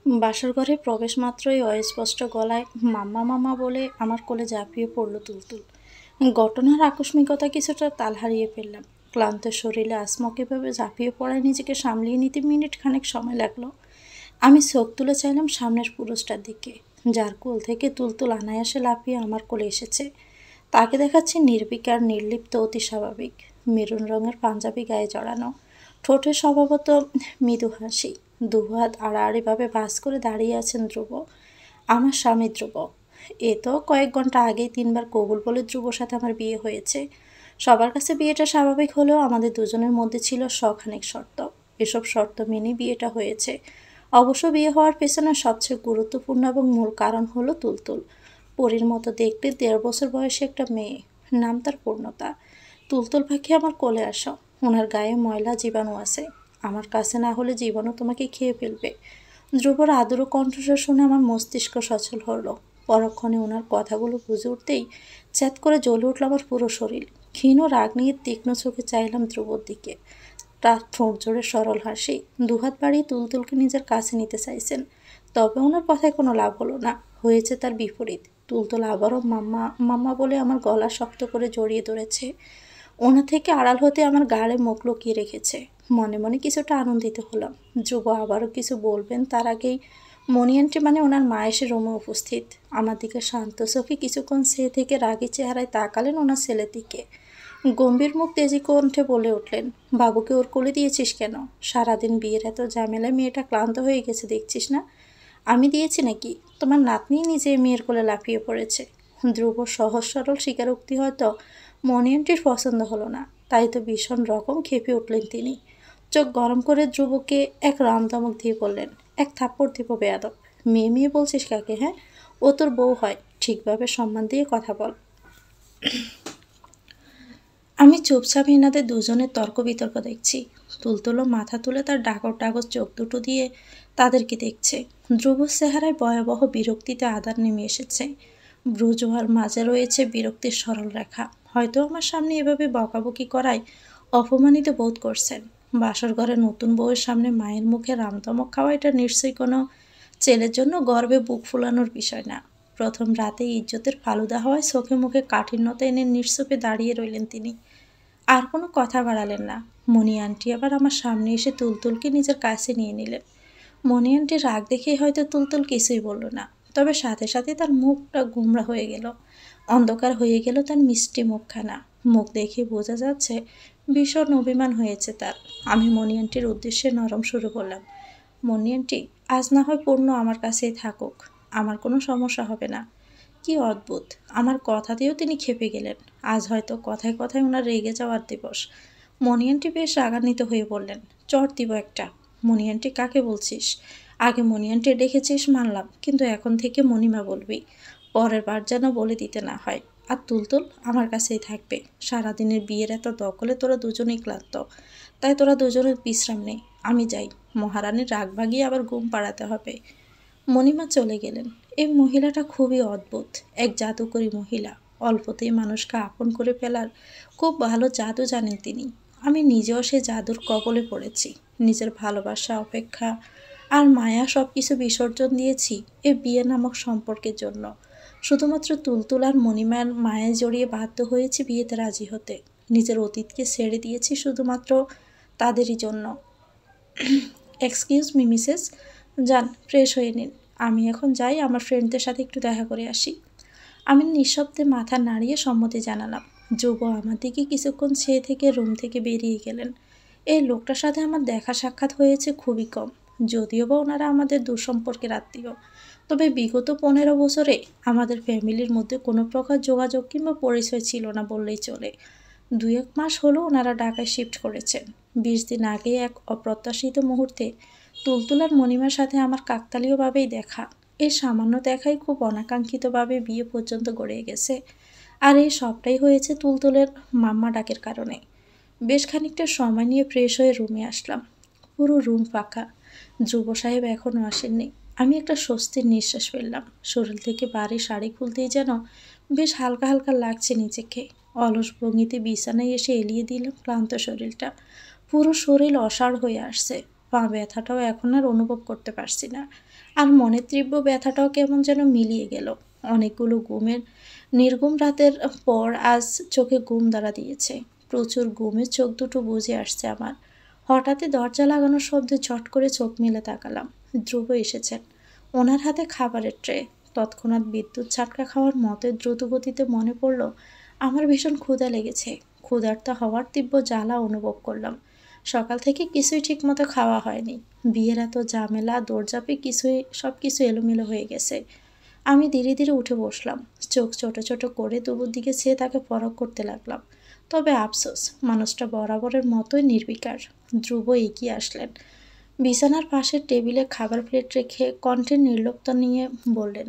বাসর ঘরে প্রবেশ মাত্রই অস্পষ্ট গলায় মাম্মা মাম্মা বলে আমার কোলে ঝাঁপিয়ে পড়ল তুলতুল। ঘটনার আকস্মিকতা কিছুটা তাল হারিয়ে ফেললাম। ক্লান্ত শরীরে আসমক এভাবে ঝাঁপিয়ে পড়ায় নিজেকে সামলিয়ে নিতে মিনিট খানেক সময় লাগলো। আমি চোখ তুলে চাইলাম সামনের পুরুষটার দিকে, যার কোল থেকে তুলতুল অনায়াসে লাফিয়ে আমার কোলে এসেছে। তাকে দেখাচ্ছে নির্বিকার, নির্লিপ্ত, অতি স্বাভাবিক। মেরুন রঙের পাঞ্জাবি গায়ে জড়ানো, ঠোঁটে স্বভাবত মৃদু হাসি। দুহাত আড়াআড়িভাবে ভাঁজ করে দাঁড়িয়ে আছেন ধ্রুব, আমার স্বামী ধ্রুব। এ তো কয়েক ঘন্টা আগেই 3বার কবুল বলে ধ্রুবর সাথে আমার বিয়ে হয়েছে। সবার কাছে বিয়েটা স্বাভাবিক হলেও আমাদের দুজনের মধ্যে ছিল শখানেক শর্ত। এসব শর্ত মেনেই বিয়েটা হয়েছে। অবশ্য বিয়ে হওয়ার পেছনে সবচেয়ে গুরুত্বপূর্ণ এবং মূল কারণ হলো তুলতুল। পরীর মতো দেখতে 1.5 বছর বয়সী একটা মেয়ে, নাম তার পূর্ণতা। তুলতুল পাখি আমার কোলে আসো, ওনার গায়ে ময়লা জীবাণু আছে, আমার কাছে না হলে জীবাণু তোমাকে খেয়ে ফেলবে। ধ্রুবর আদুরো কণ্ঠস্বর শুনে আমার মস্তিষ্ক সচল হলো। পরক্ষণে ওনার কথাগুলো বুঝে উঠতেই চ্যাত করে জ্বলে উঠল আমার পুরো শরীর। ক্ষীণ রাগ নিয়ে তীক্ষ্ণ চোখে চাইলাম ধ্রুবর দিকে। তার ঠোঁট জোড়ে সরল হাসি। দুহাত বাড়িয়ে তুলতুলকে নিজের কাছে নিতে চাইছেন, তবে ওনার কথায় কোনো লাভ হলো না। হয়েছে তার বিপরীত। তুলতুল আবারও মাম্মা মাম্মা বলে আমার গলা শক্ত করে জড়িয়ে ধরেছে। ওনা থেকে আড়াল হতে আমার গালে মুখ লুকিয়ে রেখেছে। মনে মনে কিছুটা আনন্দিত হলাম। ধ্রুব আবারও কিছু বলবেন তার আগেই মণি মানে ওনার মা এসে রুমে উপস্থিত। আমার দিকে শান্ত চোখে কিছুক্ষণ সে থেকে রাগী চেহারায় তাকালেন ওনার ছেলের দিকে। গম্ভীর মুখ তেজি কণ্ঠে বলে উঠলেন, বাবুকে ওর কোলে দিয়েছিস কেন? সারাদিন বিয়ের এত ঝামেলায় মেয়েটা ক্লান্ত হয়ে গেছে দেখছিস না? আমি দিয়েছি নাকি? তোমার নাতনি নিজে মেয়ের কোলে লাফিয়ে পড়েছে। ধ্রুব সহজ সরল স্বীকারোক্তি হয়তো মণি পছন্দ হলো না, তাই তো ভীষণ রকম খেপে উঠলেন তিনি। চোখ গরম করে ধ্রুবকে এক রামধমক দিয়ে বললেন, এক থাপ্পড় দিব বেয়াদব। মেয়ে মেয়ে বলছিস কাকে? হ্যাঁ, ও তোর বউ হয়, ঠিকভাবে সম্মান দিয়ে কথা বল। আমি চুপচাপ এনাদের দুজনের তর্ক বিতর্ক দেখছি। তুলতুলো মাথা তুলে তার ডাগর ডাগর চোখ দুটো দিয়ে তাদেরকে দেখছে। ধ্রুব চেহারায় ভয়াবহ বিরক্তিতে আদার নেমে এসেছে। ব্রুজোয়ার মাঝে রয়েছে বিরক্তির সরল রেখা। হয়তো আমার সামনে এভাবে বকাবকি করায় অপমানিত বোধ করছেন। বাসর ঘরে নতুন বউয়ের সামনে মায়ের মুখে রামধমক খাওয়া এটা নিশ্চয়ই কোনো ছেলের জন্য গর্বে বুক ফুলানোর বিষয় না। প্রথম রাতে ইজ্জতের ফালুদা হওয়ায় চোখে মুখে কাঠিন্যতা এনে নিঃসুপে দাঁড়িয়ে রইলেন তিনি। আর কোনো কথা বাড়ালেন না। মণি আবার আমার সামনে এসে তুলতুলকে নিজের কাছে নিয়ে নিলেন। মণি রাগ দেখেই হয়তো তুলতুল কিছুই বলল না, তবে সাথে সাথে তার মুখটা গোমড়া হয়ে গেল। অন্ধকার হয়ে গেল তার মিষ্টি মুখখানা। মুখ দেখে বোঝা যাচ্ছে ভীষণ অভিমান হয়েছে তার। আমি মণি উদ্দেশ্যে নরম সুরে বললাম, মণি আজ না হয় পূর্ণ আমার কাছেই থাকুক, আমার কোনো সমস্যা হবে না। কি অদ্ভুত, আমার কথাতেও তিনি খেপে গেলেন। আজ হয়তো কথায় কথায় ওনার রেগে যাওয়ার দিবস। মণি বেশ রাগান্বিত হয়ে বললেন, চট দিব একটা। মণি কাকে বলছিস? আগে মণি ডেকেছিস মানলাম, কিন্তু এখন থেকে মণিমা বলবি। পরের বার যেন বলে দিতে না হয়। আর তুলতুল আমার কাছেই থাকবে। সারাদিনের বিয়ের এত দখলে তোরা দুজনেই ক্লান্ত, তাই তোরা দুজনের বিশ্রাম নেই। আমি যাই, মহারানীর রাগ ভাগিয়ে আবার ঘুম পাড়াতে হবে। মণিমা চলে গেলেন। এই মহিলাটা খুবই অদ্ভুত, এক জাদুকরী মহিলা। অল্পতেই মানুষকে আপন করে ফেলার খুব ভালো জাদু জানেন তিনি। আমি নিজেও সে জাদুর কবলে পড়েছি। নিজের ভালোবাসা, অপেক্ষা আর মায়া সব কিছু বিসর্জন দিয়েছি এই বিয়ে নামক সম্পর্কের জন্য। শুধুমাত্র তুলতুল আর মণিমার মায়ায় জড়িয়ে বাধ্য হয়েছি বিয়েতে রাজি হতে। নিজের অতীতকে ছেড়ে দিয়েছি শুধুমাত্র তাদেরই জন্য। এক্সকিউজ মি মিসেস, যান ফ্রেশ হয়ে নিন। আমি এখন যাই, আমার ফ্রেন্ডদের সাথে একটু দেখা করে আসি। আমি নিঃশব্দে মাথা নাড়িয়ে সম্মতি জানালাম। ধ্রুব আমার দিকে কিছুক্ষণ চেয়ে থেকে রুম থেকে বেরিয়ে গেলেন। এই লোকটার সাথে আমার দেখা সাক্ষাৎ হয়েছে খুবই কম, যদিও বা ওনারা আমাদের দুঃসম্পর্কের আত্মীয়। তবে বিগত 15 বছরে আমাদের ফ্যামিলির মধ্যে কোনো প্রকার যোগাযোগ কিংবা পরিচয় ছিল না বললেই চলে। 2-1 মাস হলো ওনারা ঢাকায় শিফট করেছেন। 20 দিন আগে এক অপ্রত্যাশিত মুহূর্তে তুলতুল আর মণিমার সাথে আমার কাকতালীয়ভাবেই দেখা। এই সামান্য দেখাই খুব অনাকাঙ্ক্ষিতভাবে বিয়ে পর্যন্ত গড়িয়ে গেছে। আর এই সবটাই হয়েছে তুলতুলের মাম্মা ডাকের কারণে। বেশ খানিকটা সময় নিয়ে ফ্রেশ হয়ে রুমে আসলাম। পুরো রুম ফাঁকা। ধ্রুব সাহেব এখনও আসেননি। আমি একটা স্বস্তির নিঃশ্বাস ফেললাম। শরীর থেকে ভারী শাড়ি খুলতেই যেন বেশ হালকা হালকা লাগছে নিজেকে। অলস ভঙ্গিতে বিছানায় এসে এলিয়ে দিলাম ক্লান্ত শরীরটা। পুরো শরীর অসাড় হয়ে আসছে। পা ব্যথাটাও এখন আর অনুভব করতে পারছি না। আর মনের তীব্র ব্যথাটাও কেমন যেন মিলিয়ে গেল। অনেকগুলো নির্ঘুম রাতের পর আজ চোখে ঘুম ধরা দিয়েছে। প্রচুর ঘুমে চোখ দুটো বুজে আসছে আমার। হঠাৎই দরজা লাগানোর শব্দে ঝট করে চোখ মেলে তাকালাম। ধ্রুব এসেছেন। ওনার হাতে খাবারের ট্রে। তৎক্ষণাৎ বিদ্যুৎ ঝাটকা খাওয়ার মতো দ্রুত গতিতে মনে পড়ল আমার ভীষণ ক্ষুধা লেগেছে। ক্ষুধার্ত হওয়ার তীব্র জ্বালা অনুভব করলাম। সকাল থেকে কিছুই ঠিকমতো খাওয়া হয়নি। বিয়ের এত ঝামেলা দৌড়ঝাঁপে সব কিছু এলোমেলো হয়ে গেছে। আমি ধীরে ধীরে উঠে বসলাম। চোখ ছোট ছোট করে তবুর দিকে চেয়ে তাকে পরখ করতে লাগলাম। তবে আফসোস, মানুষটা বরাবরের মতোই নির্বিকার। ধ্রুব এগিয়ে আসলেন। বিছানার পাশের টেবিলে খাবার প্লেট রেখে কণ্ঠের নির্লিপ্ততা নিয়ে বললেন,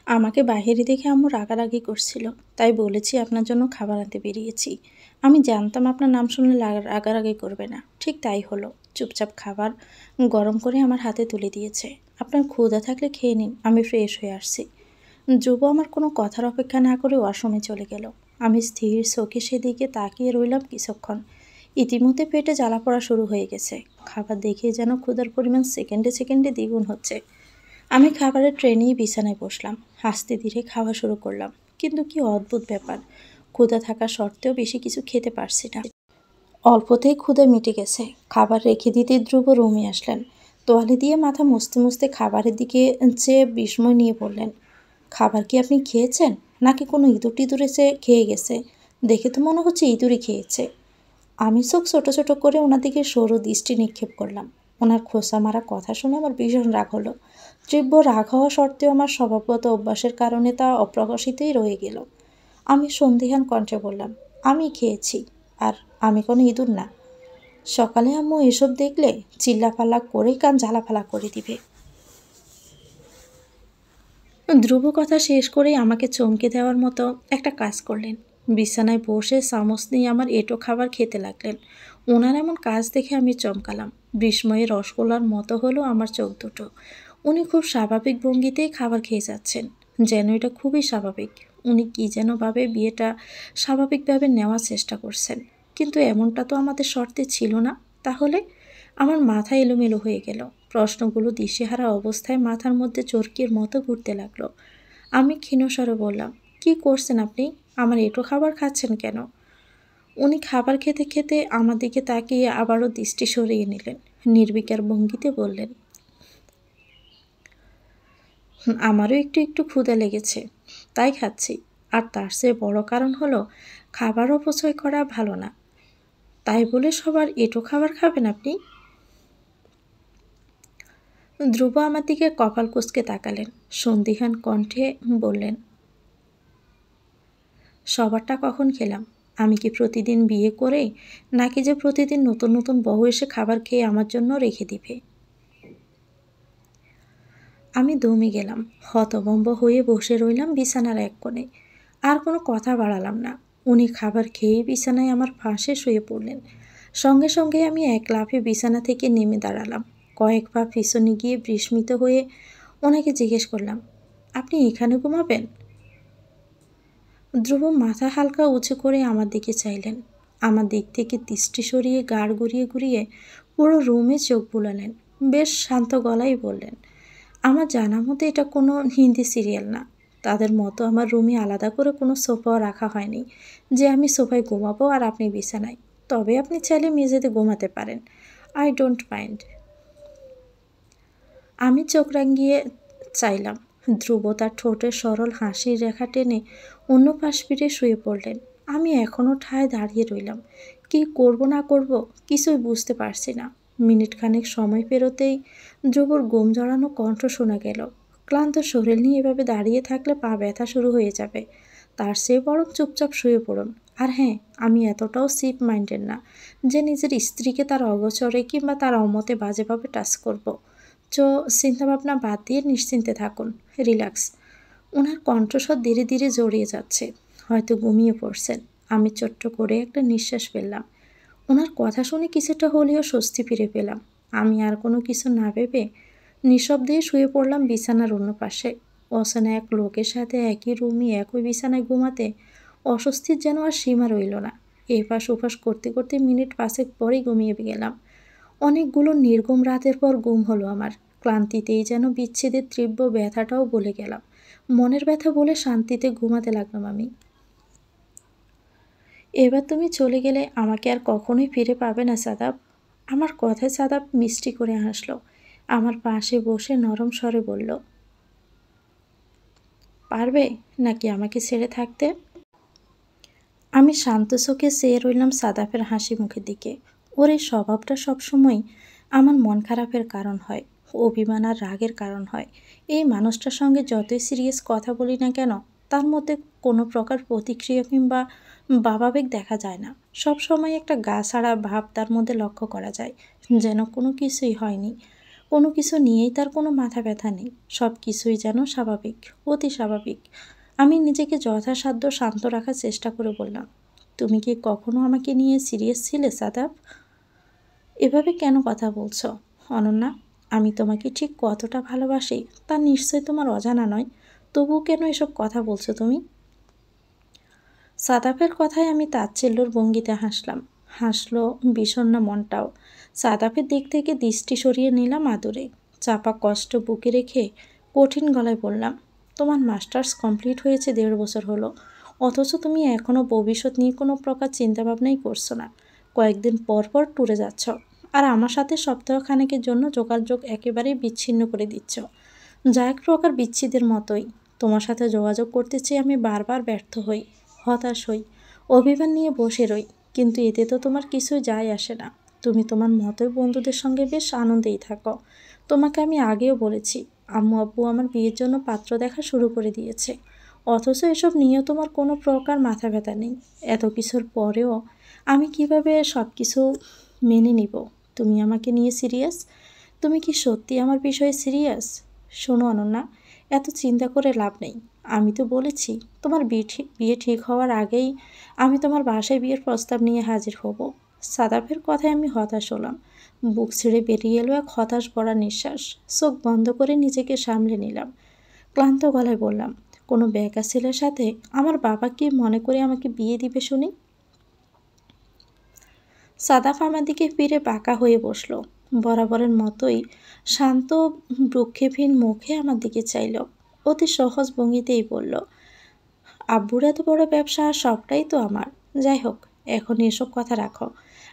আমাকে বাহিরে দেখে আম্মু রাগারাগি করছিল, তাই বলেছি আপনার জন্য খাবার আনতে বেরিয়েছি। আমি জানতাম আপনার নাম শুনলে রাগারাগি করবে না, ঠিক তাই হলো। চুপচাপ খাবার গরম করে আমার হাতে তুলে দিয়েছে। আপনার ক্ষুধা থাকলে খেয়ে নিন, আমি ফ্রেশ হয়ে আসছি। ধ্রুব আমার কোনো কথার অপেক্ষা না করে ওয়াশরুমে চলে গেল। আমি স্থির চোখে সেদিকে তাকিয়ে রইলাম কিছুক্ষণ। ইতিমধ্যে পেটে জ্বালা পড়া শুরু হয়ে গেছে। খাবার দেখে যেন ক্ষুধার পরিমাণ সেকেন্ডে সেকেন্ডে দ্বিগুণ হচ্ছে। আমি খাবারের ট্রে নিয়ে বিছানায় বসলাম। আস্তে ধীরে খাওয়া শুরু করলাম। কিন্তু কি অদ্ভুত ব্যাপার, ক্ষুধা থাকা সত্ত্বেও বেশি কিছু খেতে পারছি না। অল্পতেই ক্ষুধা মিটে গেছে। খাবার রেখে দিতে ধ্রুব রুমে আসলেন। তোয়ালে দিয়ে মাথা মুছতে মুছতে খাবারের দিকে চেয়ে বিস্ময় নিয়ে বললেন, খাবার কি আপনি খেয়েছেন, নাকি কোনো ইঁদুর টিঁদুর এসে খেয়ে গেছে? দেখে তো মনে হচ্ছে ইঁদুরই খেয়েছে। আমি চোখ ছোট ছোট করে ওনার দিকে সরু দৃষ্টি নিক্ষেপ করলাম। ওনার খোসা মারা কথা শুনে আমার ভীষণ রাগ হলো। তীব্র রাগ হওয়া সত্ত্বেও আমার স্বভাবগত অভ্যাসের কারণে তা অপ্রকাশিতই রয়ে গেল। আমি সন্দিহান কণ্ঠে বললাম, আমি খেয়েছি, আর আমি কোনো ইঁদুর না। সকালে আম্মু এসব দেখলে চিল্লাফাল্লা করে কান ঝালাফালা করে দিবে। ধ্রুব কথা শেষ করেই আমাকে চমকে দেওয়ার মতো একটা কাজ করলেন। বিছানায় বসে চামচ নিয়ে আমার এঁটো খাবার খেতে লাগলেন। ওনার এমন কাজ দেখে আমি চমকালাম। বিস্ময়ে রসগোল্লার মতো হলো আমার চোখ দুটো। উনি খুব স্বাভাবিক ভঙ্গিতেই খাবার খেয়ে যাচ্ছেন, যেন এটা খুবই স্বাভাবিক। উনি কী যেন ভাবে বিয়েটা স্বাভাবিকভাবে নেওয়ার চেষ্টা করছেন। কিন্তু এমনটা তো আমাদের শর্তে ছিল না। তাহলে আমার মাথা এলোমেলো হয়ে গেল। প্রশ্নগুলো দিশেহারা অবস্থায় মাথার মধ্যে চরকির মতো ঘুরতে লাগলো। আমি ক্ষীণস্বরে বললাম, কি করছেন আপনি? আমার এঁটো খাবার খাচ্ছেন কেন? উনি খাবার খেতে খেতে আমার দিকে তাকিয়ে আবারও দৃষ্টি সরিয়ে নিলেন। নির্বিকার ভঙ্গিতে বললেন, আমারও একটু একটু ক্ষুধা লেগেছে, তাই খাচ্ছি। আর তার চেয়ে বড় কারণ হলো, খাবার অপচয় করা ভালো না। তাই বলে সবার এঁটো খাবার খাবেন আপনি? ধ্রুব আমার দিকে কপাল কুঁচকে তাকালেন। সন্দিহান কণ্ঠে বললেন, সবারটা কখন খেলাম? আমি কি প্রতিদিন বিয়ে করে, নাকি যে প্রতিদিন নতুন নতুন বউ এসে খাবার খেয়ে আমার জন্য রেখে দিবে? আমি দমে গেলাম। হতভম্ব হয়ে বসে রইলাম বিছানার এক কোণে। আর কোনো কথা বাড়ালাম না। উনি খাবার খেয়ে বিছানায় আমার পাশে শুয়ে পড়লেন। সঙ্গে সঙ্গে আমি এক লাফে বিছানা থেকে নেমে দাঁড়ালাম। কয়েক পা পিছনে গিয়ে বিস্মিত হয়ে ওনাকে জিজ্ঞেস করলাম, আপনি এখানে ঘুমাবেন? ধ্রুব মাথা হালকা উঁচু করে আমার দিকে চাইলেন। আমার দিক থেকে দৃষ্টি সরিয়ে গাড় ঘুরিয়ে ঘুরিয়ে পুরো রুমে চোখ বুলালেন। বেশ শান্ত গলায় বললেন, আমার জানা মতে এটা কোনো হিন্দি সিরিয়াল না। তাদের মতো আমার রুমে আলাদা করে কোনো সোফাও রাখা হয়নি যে আমি সোফায় ঘুমাবো আর আপনি বিছানায়। তবে আপনি চাইলে মেঝেতে ঘুমাতে পারেন। I don't mind. আমি চোখ রাঙিয়ে চাইলাম। ধ্রুব তার ঠোঁটের সরল হাসির রেখা টেনে অন্য পাশ ফিরে শুয়ে পড়লেন। আমি এখনও ঠায় দাঁড়িয়ে রইলাম। কি করব না করব কিছুই বুঝতে পারছি না। মিনিট খানেক সময় পেরোতেই ধ্রুবর ঘুম জড়ানো কণ্ঠ শোনা গেল, ক্লান্ত শরীর নিয়ে এভাবে দাঁড়িয়ে থাকলে পা ব্যথা শুরু হয়ে যাবে। তার চেয়ে বরং চুপচাপ শুয়ে পড়ুন। আর হ্যাঁ, আমি এতটাও সিপ মাইন্ডের না যে নিজের স্ত্রীকে তার অগোচরে কিংবা তার অমতে বাজেভাবে টাচ করব। চিন্তাভাবনা বাদ দিয়ে নিশ্চিন্তে থাকুন, রিল্যাক্স। ওনার কণ্ঠস্বর ধীরে ধীরে জড়িয়ে যাচ্ছে। হয়তো ঘুমিয়ে পড়ছেন। আমি ছোট্ট করে একটা নিঃশ্বাস ফেললাম। ওনার কথা শুনে কিছুটা হলেও স্বস্তি ফিরে পেলাম। আমি আর কোনো কিছু না ভেবে নিঃশব্দে শুয়ে পড়লাম বিছানার অন্য পাশে। অচেনা এক লোকের সাথে একই রুমে একই বিছানায় ঘুমাতে অস্বস্তির যেন আর সীমা রইল না। এপাশ ওপাশ করতে করতে মিনিট 5 পরেই ঘুমিয়ে গেলাম। অনেকগুলো নির্ঘুম রাতের পর ঘুম হলো আমার। ক্লান্তিতেই যেন বিচ্ছেদের তীব্র ব্যথাটাও বলে গেলাম। মনের ব্যথা বলে শান্তিতে ঘুমাতে লাগলাম আমি। এবার তুমি চলে গেলে আমাকে আর কখনোই ফিরে পাবে না সাদাব। আমার কথায় সাদাব মিষ্টি করে হাসলো। আমার পাশে বসে নরম স্বরে বলল, পারবে নাকি আমাকে ছেড়ে থাকতে? আমি শান্ত চোখে চেয়ে রইলাম সাদাফের হাসি মুখের দিকে। ওর এই স্বভাবটা সবসময় আমার মন খারাপের কারণ হয়, অভিমান আর রাগের কারণ হয়। এই মানুষটার সঙ্গে যতই সিরিয়াস কথা বলি না কেন, তার মধ্যে কোনো প্রকার প্রতিক্রিয়া কিংবা ভাবাবেগ দেখা যায় না। সব সময় একটা গা ছাড়া ভাব তার মধ্যে লক্ষ্য করা যায়, যেন কোনো কিছুই হয়নি, কোনো কিছু নিয়েই তার কোনো মাথা ব্যথা নেই। সব কিছুই যেন স্বাভাবিক, অতি স্বাভাবিক। আমি নিজেকে যথাসাধ্য শান্ত রাখার চেষ্টা করে বললাম, তুমি কি কখনো আমাকে নিয়ে সিরিয়াস ছিলে সাদাব? এভাবে কেন কথা বলছো অনন্যা? আমি তোমাকে ঠিক কতটা ভালোবাসি তা নিশ্চয় তোমার অজানা নয়। তবুও কেন এসব কথা বলছো তুমি? সাদাফের কথায় আমি তাচ্ছিল্যর ভঙ্গিতে হাসলাম। হাসলো বিষণ্ণ মনটাও। সাদাফের দিক থেকে দৃষ্টি সরিয়ে নিলাম আদরে। চাপা কষ্ট বুকে রেখে কঠিন গলায় বললাম, তোমার মাস্টার্স কমপ্লিট হয়েছে 1.5 বছর হলো, অথচ তুমি এখনও ভবিষ্যৎ নিয়ে কোনো প্রকার চিন্তাভাবনাই করছো না। কয়েকদিন পর পর ট্যুরে যাচ্ছ, আর আমার সাথে সপ্তাহখানেকের জন্য যোগাযোগ একেবারেই বিচ্ছিন্ন করে দিচ্ছ। যা এক প্রকার বিচ্ছেদের মতোই। তোমার সাথে যোগাযোগ করতে চেয়ে আমি বারবার ব্যর্থ হই, হতাশ হই, অভিমান নিয়ে বসে রই, কিন্তু এতে তো তোমার কিছুই যায় আসে না। তুমি তোমার মতোই বন্ধুদের সঙ্গে বেশ আনন্দেই থাকো। তোমাকে আমি আগেও বলেছি, আম্মু আব্বু আমার বিয়ের জন্য পাত্র দেখা শুরু করে দিয়েছে, অথচ এসব নিয়ে তোমার কোনো প্রকার মাথা ব্যথা নেই। এত কিছুর পরেও আমি কিভাবে সব কিছু মেনে নিব? তুমি আমাকে নিয়ে সিরিয়াস? তুমি কি সত্যি আমার বিষয়ে সিরিয়াস? শোনো অনন্যা, এত চিন্তা করে লাভ নেই। আমি তো বলেছি, তোমার বিয়ে ঠিক হওয়ার আগেই আমি তোমার বাসায় বিয়ের প্রস্তাব নিয়ে হাজির হব। সাদাফের কথায় আমি হতাশ হলাম। বুক ছেড়ে বেরিয়ে এলো এক হতাশ ভরা নিঃশ্বাস। চোখ বন্ধ করে নিজেকে সামলে নিলাম। ক্লান্ত গলায় বললাম, কোনো বেকার ছেলের সাথে আমার বাবা কি মনে করে আমাকে বিয়ে দিবে শুনি? সাদাফ আমার দিকে ফিরে বাঁকা হয়ে বসলো। বরাবরের মতোই শান্ত ভ্রুক্ষেপহীন মুখে আমার দিকে চাইল। অতি সহজ ভঙ্গিতেই বলল, আব্বুর এত বড় ব্যবসা আর সবটাই তো আমার। যাই হোক, এখন এসব কথা রাখো।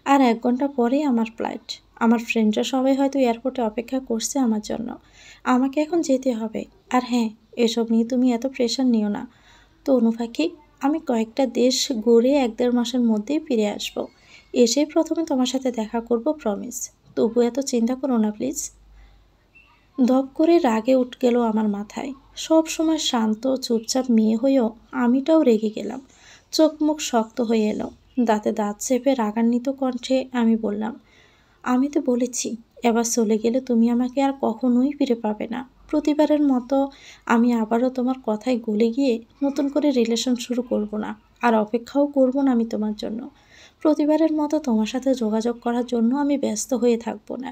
আর 1 ঘন্টা পরেই আমার ফ্লাইট। আমার ফ্রেন্ডরা সবাই হয়তো এয়ারপোর্টে অপেক্ষা করছে আমার জন্য। আমাকে এখন যেতে হবে। আর হ্যাঁ, এসব নিয়ে তুমি এত প্রেশার নিও না। তো অনুপাখি, আমি কয়েকটা দেশ ঘুরে 1-1.5 মাসের মধ্যেই ফিরে আসব। এসেই প্রথমে তোমার সাথে দেখা করব, প্রমিস। তবু এত চিন্তা করো না প্লিজ। ধপ করে রাগে উঠ গেল আমার মাথায়। সব সময় শান্ত চুপচাপ মেয়ে হয়েও আমিটাও রেগে গেলাম। চোখ মুখ শক্ত হয়ে এলো। দাঁতে দাঁত চেপে রাগান্বিত কণ্ঠে আমি বললাম, আমি তো বলেছি, এবার চলে গেলে তুমি আমাকে আর কখনোই ফিরে পাবে না। প্রতিবারের মতো আমি আবারও তোমার কথায় গলে গিয়ে নতুন করে রিলেশন শুরু করব না, আর অপেক্ষাও করব না আমি তোমার জন্য। প্রতিবারের মতো তোমার সাথে যোগাযোগ করার জন্য আমি ব্যস্ত হয়ে থাকবো না।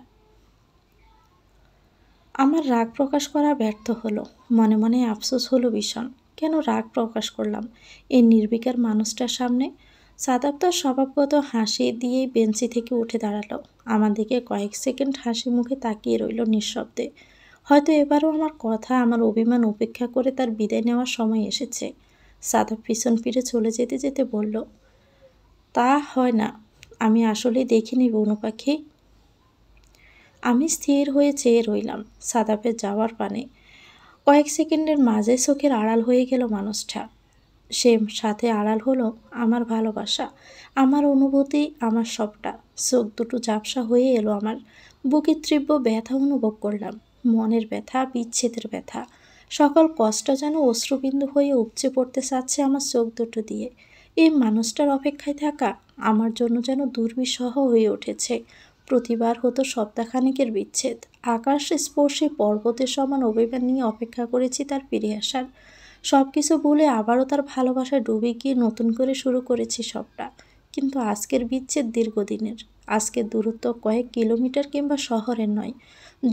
আমার রাগ প্রকাশ করা ব্যর্থ হলো। মনে মনে আফসোস হলো ভীষণ। কেন রাগ প্রকাশ করলাম এই নির্বিকার মানুষটার সামনে? সাদাব তার স্বভাবগত হাসি দিয়েই বেঞ্চি থেকে উঠে দাঁড়ালো। আমার দিকে কয়েক সেকেন্ড হাসি মুখে তাকিয়ে রইল নিঃশব্দে। হয়তো এবারও আমার কথা, আমার অভিমান উপেক্ষা করে তার বিদায় নেওয়ার সময় এসেছে। সাদাব পিছন ফিরে চলে যেতে যেতে বলল, তা হয় না। আমি আসলেই দেখিনি বনু পাখি। আমি স্থির হয়ে চেয়ে রইলাম সাদাফের যাওয়ার পানে। কয়েক সেকেন্ডের মাঝে চোখের আড়াল হয়ে গেল মানুষটা। সে সাথে আড়াল হলো আমার ভালোবাসা, আমার অনুভূতি, আমার সবটা। চোখ দুটো ঝাপসা হয়ে এলো আমার। বুকের তীব্র ব্যথা অনুভব করলাম। মনের ব্যথা, বিচ্ছেদের ব্যথা। সকল কষ্ট যেন অশ্রুবিন্দু হয়ে উপচে পড়তে চাচ্ছে আমার চোখ দুটো দিয়ে। এই মানুষটার অপেক্ষায় থাকা আমার জন্য যেন দুর্বিষহ হয়ে উঠেছে। প্রতিবার হতো সপ্তাহখানেকের বিচ্ছেদ। আকাশ স্পর্শী পর্বতের সমান অভিমান নিয়ে অপেক্ষা করেছি তার ফিরে আসার। সব কিছু ভুলে আবারও তার ভালোবাসায় ডুবে গিয়ে নতুন করে শুরু করেছি সবটা। কিন্তু আজকের বিচ্ছেদ দীর্ঘদিনের। আজকের দূরত্ব কয়েক কিলোমিটার কিংবা শহরের নয়,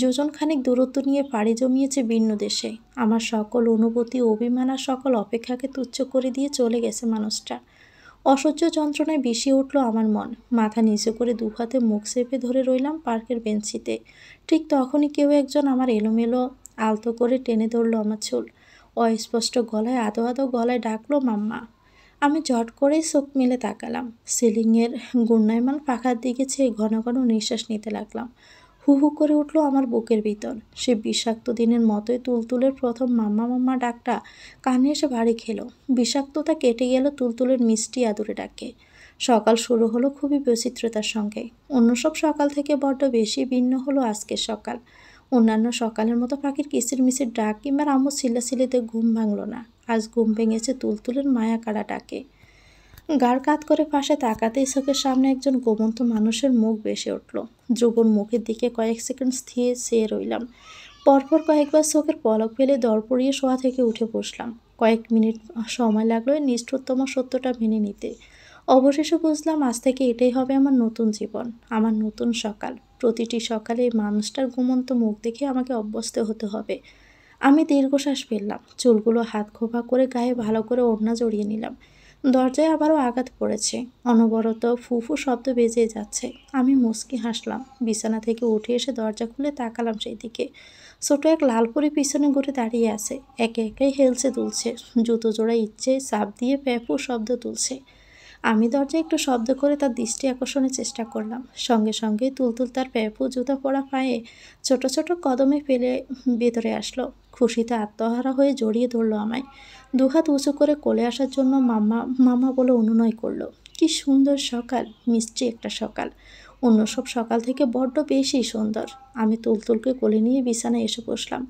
যোজনখানেক দূরত্ব নিয়ে পাড়ি জমিয়েছে ভিন্ন দেশে। আমার সকল অনুভূতি, অভিমান আর সকল অপেক্ষাকে তুচ্ছ করে দিয়ে চলে গেছে মানুষটা। অসহ্য যন্ত্রণায় বিষিয়ে উঠল আমার মন। মাথা নিচু করে দুহাতে মুখ চেপে ধরে রইলাম পার্কের বেঞ্চিতে। ঠিক তখনই কেউ একজন আমার এলোমেলো আলতো করে টেনে ধরল আমার চুল। অস্পষ্ট গলায় আদো আদো গলায় ডাকলো, মাম্মা। আমি ঝট করেই চোখ মেলে তাকালাম। সিলিংয়ের ঘূর্ণায়মান পাখার দিকে চেয়ে ঘন ঘন নিঃশ্বাস নিতে লাগলাম। হু হু করে উঠল আমার বুকের ভিতর। সে বিষাক্ত দিনের মতোই তুলতুলের প্রথম মাম্মা মাম্মা ডাকটা কানে এসে ভারী খেলো। বিষাক্ততা কেটে গেল তুলতুলের মিষ্টি আদুরে ডাকে। সকাল শুরু হলো খুবই বৈচিত্র্যতার সঙ্গে। অন্য সব সকাল থেকে বড্ড বেশি ভিন্ন হলো আজকের সকাল। অন্যান্য সকালের মতো পাখির কিচিরমিচির ডাক কিংবা আম্মু চিল্লাচিল্লিতে ঘুম ভাঙল না। আজ ঘুম ভেঙেছে তুলতুলের মায়া কাড়া ডাকে। গাড় কাত করে পাশে তাকাতেই চোখের সামনে একজন ঘুমন্ত মানুষের মুখ ভেসে উঠল। ধ্রুবর মুখের দিকে কয়েক সেকেন্ড স্থির চেয়ে রইলাম। পরপর কয়েকবার চোখের পলক ফেলে দরপড়িয়ে শোয়া থেকে উঠে বসলাম। কয়েক মিনিট সময় লাগলো এই নিষ্ঠুরতম সত্যটা মেনে নিতে। অবশেষে বুঝলাম আজ থেকে এটাই হবে আমার নতুন জীবন, আমার নতুন সকাল। প্রতিটি সকালে এই মানুষটার ঘুমন্ত মুখ দেখে আমাকে অভ্যস্ত হতে হবে। আমি দীর্ঘশ্বাস ফেললাম, চুলগুলো হাত খোপা করে গায়ে ভালো করে ওড়না জড়িয়ে নিলাম। দরজায় আবারও আঘাত পড়েছে। অনবরত ফুফু শব্দ বেজে যাচ্ছে। আমি মুচকি হাসলাম। বিছানা থেকে উঠে এসে দরজা খুলে তাকালাম সেই দিকে। ছোট এক লাল পরি পিছনে ঘুরে দাঁড়িয়ে আছে। একে একাই হেলছে দুলছে। জুতো জোড়া ইচ্ছে চাপ দিয়ে প্যাপু শব্দ তুলছে। আমি দরজায় একটু শব্দ করে তার দৃষ্টি আকর্ষণের চেষ্টা করলাম। সঙ্গে সঙ্গে তুলতুল তার প্যাপু জুতা পরা পায়ে ছোট ছোট কদমে ফেলে ভেতরে আসলো। খুশিতে আত্মহারা হয়ে জড়িয়ে ধরলো আমায়। দুহাত উঁচু করে কোলে আসার জন্য মাম্মা মামা বলে অনুনয় করলো। কি সুন্দর সকাল, মিষ্টি একটা সকাল। অন্য সব সকাল থেকে বড্ড বেশি সুন্দর। আমি তুলতুলকে কোলে নিয়ে বিছানায় এসে বসলাম।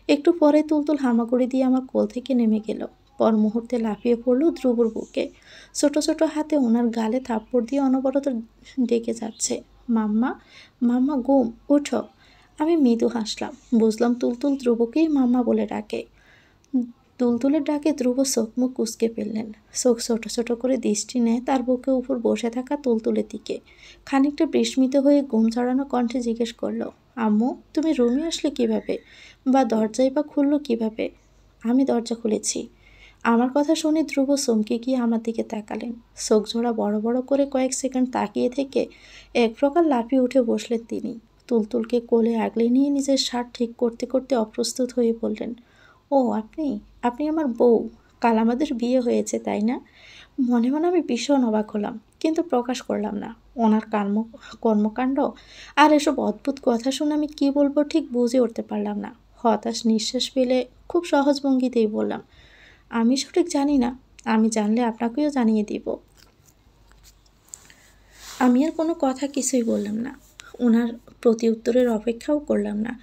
একটু পরে তুলতুল হামাগুড়ি দিয়ে আমার কোল থেকে নেমে গেল। পর মুহূর্তে লাফিয়ে পড়ল ধ্রুবর বুকে। ছোট ছোট হাতে ওনার গালে থাপ্পড় দিয়ে অনবরত ডেকে যাচ্ছে, মাম্মা, মাম্মা ঘুম, ওঠো। আমি মৃদু হাসলাম। বুঝলাম তুলতুল ধ্রুবকেই মাম্মা বলে ডাকে। তুলতুলের ডাকে ধ্রুব চোখ মুখ কুঁচকে ফেললেন। চোখ ছোট ছোট করে দৃষ্টি নেয় তার বুকের উপর বসে থাকা তুলতুলের দিকে। খানিকটা বিস্মিত হয়ে ঘুম ছড়ানো কণ্ঠে জিজ্ঞেস করলো, আম্মু, তুমি রুমে আসলে কিভাবে, বা দরজাই বা খুললো কিভাবে? আমি দরজা খুলেছি। আমার কথা শুনে ধ্রুব চমকে গিয়ে আমার দিকে তাকালেন। চোখ জোড়া বড় বড় করে কয়েক সেকেন্ড তাকিয়ে থেকে এক প্রকার লাফিয়ে উঠে বসলেন তিনি। তুলতুলকে কোলে আগলে নিয়ে নিজের শার্ট ঠিক করতে করতে অপ্রস্তুত হয়ে বললেন, ও আপনি, আপনি আমার বউ। কাল আমাদের বিয়ে হয়েছে, তাই না? মনে মনে আমি ভীষণ অবাক হলাম, কিন্তু প্রকাশ করলাম না। ওনার কর্মকাণ্ড আর এসব অদ্ভুত কথা শুনে আমি কি বলবো ঠিক বুঝে উঠতে পারলাম না। হতাশ নিঃশ্বাস ফেলে খুব সহজ ভঙ্গিতেই বললাম, আমি সঠিক জানি না, আমি জানলে আপনাকেও জানিয়ে দিব। আমি আর কোনো কথা কিছুই বললাম না। ওনার প্রতি উত্তরের অপেক্ষাও করলাম না।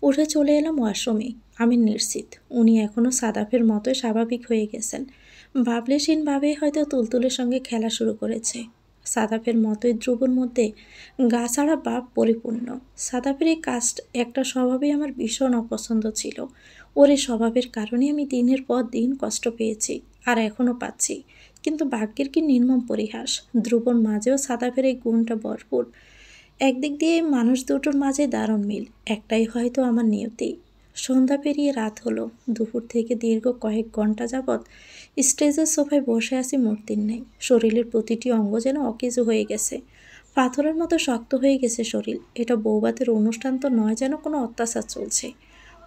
উঠে চলে এলাম ওয়াশরুমে। আমি নিশ্চিত উনি এখনও সাদাফের মতোই স্বাভাবিক হয়ে গেছেন। ভাবলেশীনভাবেই হয়তো তুলতুলের সঙ্গে খেলা শুরু করেছে। সাদাফের মতোই ধ্রুবর মধ্যে গা ছাড়া ভাব পরিপূর্ণ। সাদাফের এই কাস্ট একটা স্বভাবেই আমার ভীষণ অপছন্দ ছিল। ওর এই স্বভাবের কারণে আমি দিনের পর দিন কষ্ট পেয়েছি, আর এখনও পাচ্ছি। কিন্তু ভাগ্যের কি নির্মম পরিহাস, ধ্রুবর মাঝেও সাদাফের এই গুণটা ভরপুর। একদিক দিয়ে মানুষ দুটোর মাঝে দারুণ মিল, একটাই হয়তো আমার নিয়তি। সন্ধ্যা পেরিয়ে রাত হলো। দুপুর থেকে দীর্ঘ কয়েক ঘন্টা যাবৎ স্টেজের সোফায় বসে আছি মূর্তির নেই। শরীরের প্রতিটি অঙ্গ যেন অকেজো হয়ে গেছে। পাথরের মতো শক্ত হয়ে গেছে শরীর। এটা বৌভাতের অনুষ্ঠান তো নয়, যেন কোনো অত্যাচার চলছে।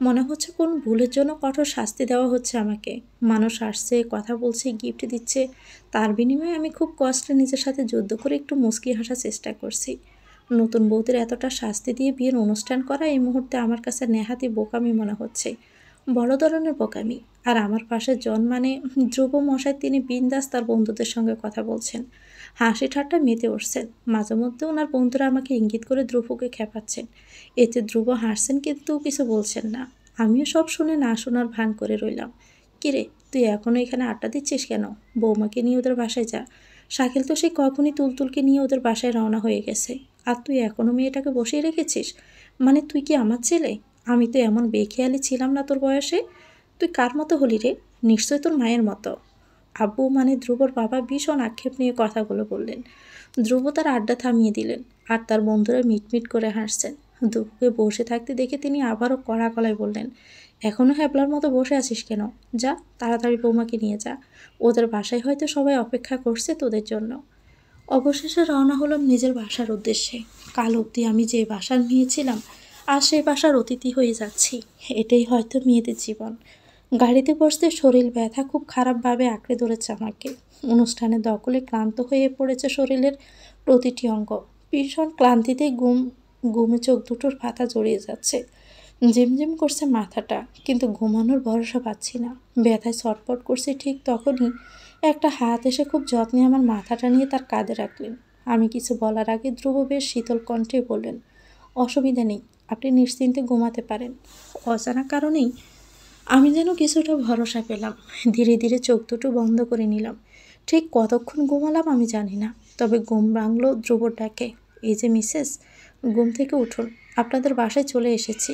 মনে হচ্ছে কোন ভুলের জন্য কঠোর শাস্তি দেওয়া হচ্ছে আমাকে। মানুষ আসছে, কথা বলছে, গিফট দিচ্ছে, তার বিনিময়ে আমি খুব কষ্টে নিজের সাথে যুদ্ধ করে একটু মুচকি হাসার চেষ্টা করছি। নতুন বউদের এতটা শাস্তি দিয়ে বিয়ের অনুষ্ঠান করা এই মুহূর্তে আমার কাছে নেহাতি বোকামি মনে হচ্ছে, বড় ধরনের বোকামি। আর আমার পাশে জন মানে ধ্রুব মশাই, তিনি বিন্দাস তার বন্ধুদের সঙ্গে কথা বলছেন, হাসি ঠাট্টা মেতে উঠছেন। মাঝে মধ্যে ওনার বন্ধুরা আমাকে ইঙ্গিত করে ধ্রুবকে খেপাচ্ছেন। এতে ধ্রুব হাসছেন কিন্তু কিছু বলছেন না। আমিও সব শুনে না শোনার ভান করে রইলাম। কিরে, তুই এখনও এখানে আড্ডা দিচ্ছিস কেন? বৌমাকে নিয়ে ওদের বাসায় যা। শাকিল তো সেই কখনই তুলতুলকে নিয়ে ওদের বাসায় রওনা হয়ে গেছে, আর তুই এখনও মেয়েটাকে বসিয়ে রেখেছিস। মানে তুই কি আমার ছেলে? আমি তো এমন বেখেয়ালি ছিলাম না তোর বয়সে। তুই কার মতো হলি রে? নিশ্চয় তোর মায়ের মতো। আব্বু মানে ধ্রুবর বাবা ভীষণ আক্ষেপ নিয়ে কথাগুলো বললেন। ধ্রুব তার আড্ডা থামিয়ে দিলেন, আর তার বন্ধুরা মিটমিট করে হাসছেন। ধ্রুবকে বসে থাকতে দেখে তিনি আবারও কড়া গলায় বললেন, এখনও হ্যাবলার মতো বসে আছিস কেন? যা, তাড়াতাড়ি বৌমাকে নিয়ে যা। ওদের বাসায় হয়তো সবাই অপেক্ষা করছে তোদের জন্য। অবশেষে রওনা হলাম নিজের বাসার উদ্দেশ্যে। কাল অবধি আমি যে বাসার মেয়ে ছিলাম, আর সেই বাসার অতিথি হয়ে যাচ্ছি। এটাই হয়তো মেয়েদের জীবন। গাড়িতে বসতে শরীর ব্যথা খুব খারাপভাবে আঁকড়ে ধরেছে আমাকে। অনুষ্ঠানের দখলে ক্লান্ত হয়ে পড়েছে শরীরের প্রতিটি অঙ্গ। ভীষণ ক্লান্তিতে ঘুমে চোখ দুটোর পাতা জড়িয়ে যাচ্ছে। ঝিমঝিম করছে মাথাটা, কিন্তু ঘুমানোর ভরসা পাচ্ছি না। ব্যথায় ছটফট করছে। ঠিক তখনই একটা হাত এসে খুব যত্নে আমার মাথাটা নিয়ে তার কাঁধে রাখলেন। আমি কিছু বলার আগে ধ্রুব বেশ শীতল কণ্ঠে বললেন, অসুবিধা নেই, আপনি নিশ্চিন্তে ঘুমাতে পারেন। অজানা কারণেই আমি যেন কিছুটা ভরসা পেলাম। ধীরে ধীরে চোখ দুটো বন্ধ করে নিলাম। ঠিক কতক্ষণ ঘুমালাম আমি জানি না, তবে ঘুম ভাঙল ধ্রুবর ডাকে, এই যে মিসেস, ঘুম থেকে উঠুন, আপনাদের বাসায় চলে এসেছি।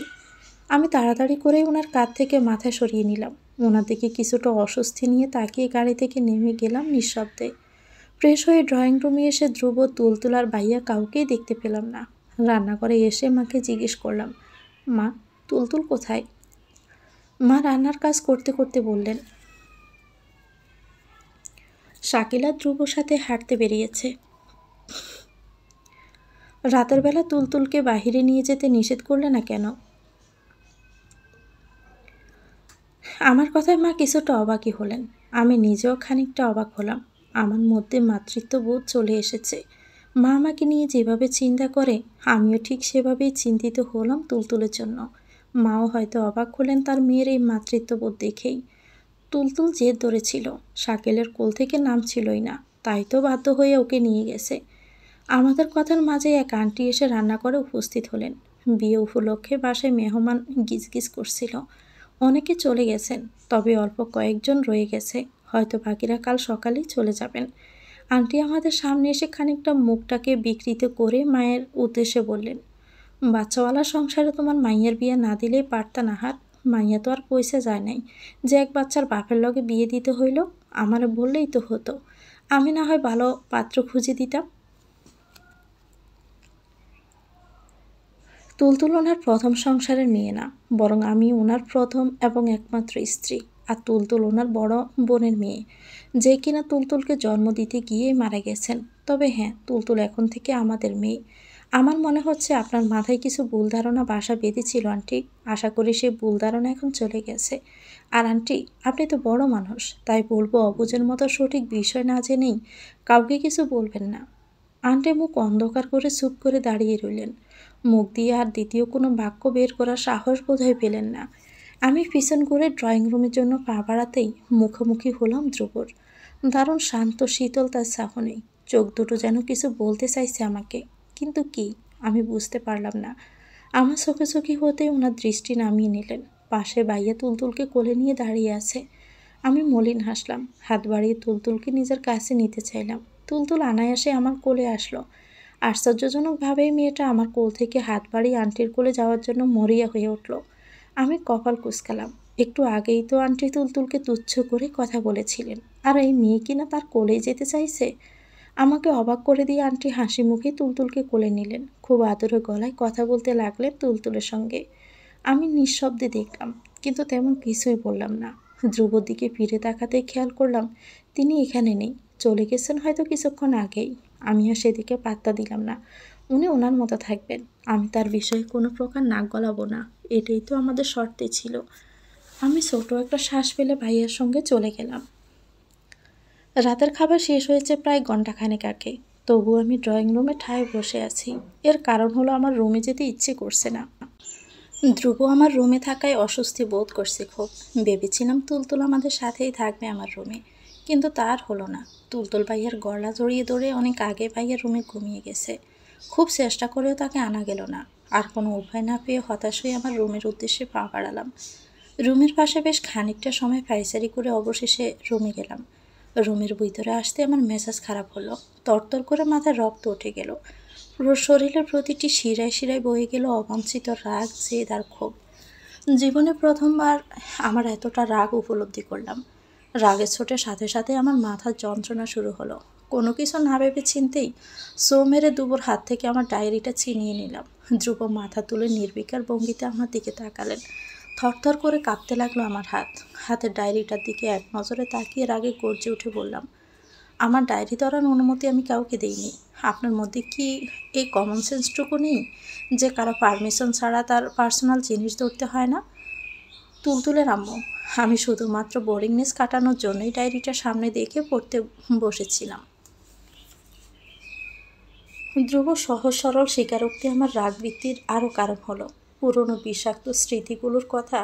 আমি তাড়াতাড়ি করেই ওনার কাঁধ থেকে মাথা সরিয়ে নিলাম। ওনার দিকে কিছুটা অস্বস্তি নিয়ে তাকিয়ে গাড়ি থেকে নেমে গেলাম নিঃশব্দে। ফ্রেশ হয়ে ড্রয়িং রুমে এসে ধ্রুব, তুলতুল আর ভাইয়া কাউকেই দেখতে পেলাম না। রান্নাঘরে এসে মাকে জিজ্ঞেস করলাম, মা, তুলতুল কোথায়? মা রান্নার কাজ করতে করতে বললেন, শাকিলা ধ্রুবর সাথে হাঁটতে বেরিয়েছে। রাতের বেলা তুলতুলকে বাহিরে নিয়ে যেতে নিষেধ করলে না কেন? আমার কথায় মা কিছুটা অবাকই হলেন। আমি নিজেও খানিকটা অবাক হলাম। আমার মধ্যে মাতৃত্ববোধ চলে এসেছে। মা আমাকে নিয়ে যেভাবে চিন্তা করে, আমিও ঠিক সেভাবেই চিন্তিত হলাম তুলতুলের জন্য। মাও হয়তো অবাক হলেন তার মেয়ের এই মাতৃত্ববোধ দেখেই। তুলতুল জেদ ধরেছিল, শাকিলের কোল থেকে নামছিলই না, তাই তো বাধ্য হয়ে ওকে নিয়ে গেছে। আমাদের কথার মাঝে এক আন্টি এসে রান্না করে উপস্থিত হলেন। বিয়ে উপলক্ষে বাসায় মেহমান গিজগিজ করছিল। অনেকে চলে গেছেন, তবে অল্প কয়েকজন রয়ে গেছে। হয়তো বাকিরা কাল সকালেই চলে যাবেন। আন্টি আমাদের সামনে এসে খানিকটা মুখটাকে বিকৃত করে মায়ের উদ্দেশ্যে বললেন, বাচ্চাওয়ালা সংসারে তোমার মাইয়ের বিয়ে না দিলেই পারতা না হার। মাইয়া তো আর পয়সা যায় নাই যে এক বাচ্চার বাপের লগে বিয়ে দিতে হইল। আমার বললেই তো হতো, আমি না হয় ভালো পাত্র খুঁজে দিতাম। তুলতুল ওনার প্রথম সংসারের মেয়ে না, বরং আমি ওনার প্রথম এবং একমাত্র স্ত্রী। আর তুলতুল ওনার বড় বোনের মেয়ে, যে কিনা তুলতুলকে জন্ম দিতে গিয়েই মারা গেছেন। তবে হ্যাঁ, তুলতুল এখন থেকে আমাদের মেয়ে। আমার মনে হচ্ছে আপনার মাথায় কিছু ভুল ধারণা বাসা বেঁধেছিল আন্টি। আশা করি সেই ভুল ধারণা এখন চলে গেছে। আর আন্টি, আপনি তো বড় মানুষ, তাই বলবো অবুঝের মতো সঠিক বিষয় না জেনেই কাউকে কিছু বলবেন না। আন্টি মুখ অন্ধকার করে চুপ করে দাঁড়িয়ে রইলেন। মুখ দিয়ে আর দ্বিতীয় কোনো বাক্য বের করার সাহস বোধহয় পেলেন না। আমি পিছন করে ড্রয়িং রুমের জন্য পা বাড়াতেই মুখোমুখি হলাম ধ্রুবর। দারুণ শান্ত শীতল তার চাহনি। চোখ দুটো যেন কিছু বলতে চাইছে আমাকে, কিন্তু কি আমি বুঝতে পারলাম না। আমার চোখে হতেই ওনার দৃষ্টি নামিয়ে নিলেন। পাশে বাইয়া তুলতুলকে কোলে নিয়ে দাঁড়িয়ে আছে। আমি মলিন হাসলাম, হাত বাড়িয়ে তুলতুলকে নিজের কাছে নিতে চাইলাম। তুলতুল অনায়াসে আমার কোলে আসলো। আশ্চর্যজনকভাবেই মেয়েটা আমার কোল থেকে হাত বাড়িয়ে আন্টির কোলে যাওয়ার জন্য মরিয়া হয়ে উঠল। আমি কপাল কুঁচকালাম। একটু আগেই তো আন্টি তুলতুলকে তুচ্ছ করে কথা বলেছিলেন, আর এই মেয়ে কিনা তার কোলেই যেতে চাইছে। আমাকে অবাক করে দিয়ে আন্টি হাসি মুখে তুলতুলকে কোলে নিলেন। খুব আদরে গলায় কথা বলতে লাগলেন তুলতুলের সঙ্গে। আমি নিঃশব্দে দেখলাম, কিন্তু তেমন কিছুই বললাম না। ধ্রুবর দিকে ফিরে তাকাতে খেয়াল করলাম তিনি এখানে নেই, চলে গেছেন হয়তো কিছুক্ষণ আগেই। আমি আর সেদিকে পাত্তা দিলাম না। উনি ওনার মতো থাকবেন, আমি তার বিষয়ে কোনো প্রকার নাক গলাবো না, এটাই তো আমাদের শর্তে ছিল। আমি ছোট একটা শ্বাস ফেলে ভাইয়ের সঙ্গে চলে গেলাম। রাতের খাবার শেষ হয়েছে প্রায় ঘন্টাখানেক আগে, তবু আমি ড্রয়িং রুমে ঠায় বসে আছি। এর কারণ হলো আমার রুমে যেতে ইচ্ছে করছে না। ধ্রুব আমার রুমে থাকায় অস্বস্তি বোধ করছে খুব। ভেবেছিলাম তুলতুল আমাদের সাথেই থাকবে আমার রুমে, কিন্তু তার হলো না। তুলতুল ভাইয়ের গলা জড়িয়ে ধরে অনেক আগে ভাইয়ের রুমে ঘুমিয়ে গেছে। খুব চেষ্টা করেও তাকে আনা গেল না। আর কোনো উপায় না পেয়ে হতাশ হয়ে আমার রুমের উদ্দেশ্যে পা বাড়ালাম। রুমের পাশে বেশ খানিকটা সময় পায়চারি করে অবশেষে রুমে গেলাম। রুমের ভিতরে আসতে আমার মেজাজ খারাপ হলো। তরতর করে মাথায় রক্ত উঠে গেল। পুরো শরীরের প্রতিটি শিরায় শিরায় বয়ে গেল অবাঞ্ছিত রাগ, জেদ আর ক্ষোভ। জীবনে প্রথমবার আমার এতটা রাগ উপলব্ধি করলাম। রাগের ছোটের সাথে সাথে আমার মাথার যন্ত্রণা শুরু হলো। কোনো কিছু না ভেবে চিন্তেই সো মেরে ধ্রুবর হাত থেকে আমার ডায়েরিটা ছিনিয়ে নিলাম। ধ্রুব মাথা তুলে নির্বিকার ভঙ্গিতে আমার দিকে তাকালেন। থরথর করে কাঁপতে লাগলো আমার হাত। হাতের ডায়েরিটার দিকে এক নজরে তাকিয়ে রাগে গর্জে উঠে বললাম, আমার ডায়েরি ধরার অনুমতি আমি কাউকে দেইনি। আপনার মধ্যে কি এই কমন সেন্সটুকু নেই যে কারো পারমিশন ছাড়া তার পার্সোনাল জিনিস ধরতে হয় না? তুলতুলের আম্মু, আমি শুধুমাত্র বোরিংনেস কাটানোর জন্যই ডায়েরিটা সামনে দেখে পড়তে বসেছিলাম। ধ্রুব সহজ সরল স্বীকারোক্তি আমার রাগ বৃত্তির আরও কারণ হলো। পুরনো বিষাক্ত স্মৃতিগুলোর কথা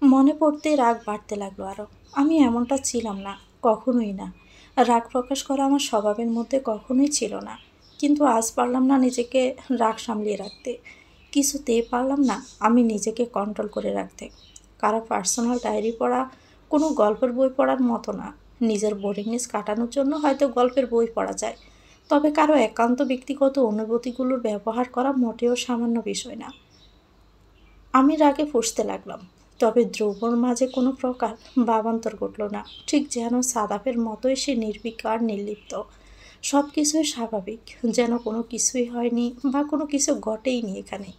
মনে পড়তে রাগ বাড়তে লাগলো আরও। আমি এমনটা ছিলাম না, কখনোই না। রাগ প্রকাশ করা আমার স্বভাবের মধ্যে কখনোই ছিল না। কিন্তু আজ পারলাম না নিজেকে রাগ সামলিয়ে রাখতে। কিছুতেই পারলাম না আমি নিজেকে কন্ট্রোল করে রাখতে। কারো পার্সোনাল ডায়েরি পড়া কোনো গল্পের বই পড়ার মতো না। নিজের বোরিংনেস কাটানোর জন্য হয়তো গল্পের বই পড়া যায়, তবে কারো একান্ত ব্যক্তিগত অনুভূতিগুলোর ব্যবহার করা মোটেও সামান্য বিষয় না। আমি রাগে ফুঁসতে লাগলাম, তবে ধ্রুবর মাঝে কোনো প্রকার ভাবান্তর ঘটল না। ঠিক যেন সাদাফের মতোই সে নির্বিকার নির্লিপ্ত। সব কিছুই স্বাভাবিক, যেন কোনো কিছুই হয়নি বা কোনো কিছু ঘটেইনি এখানে।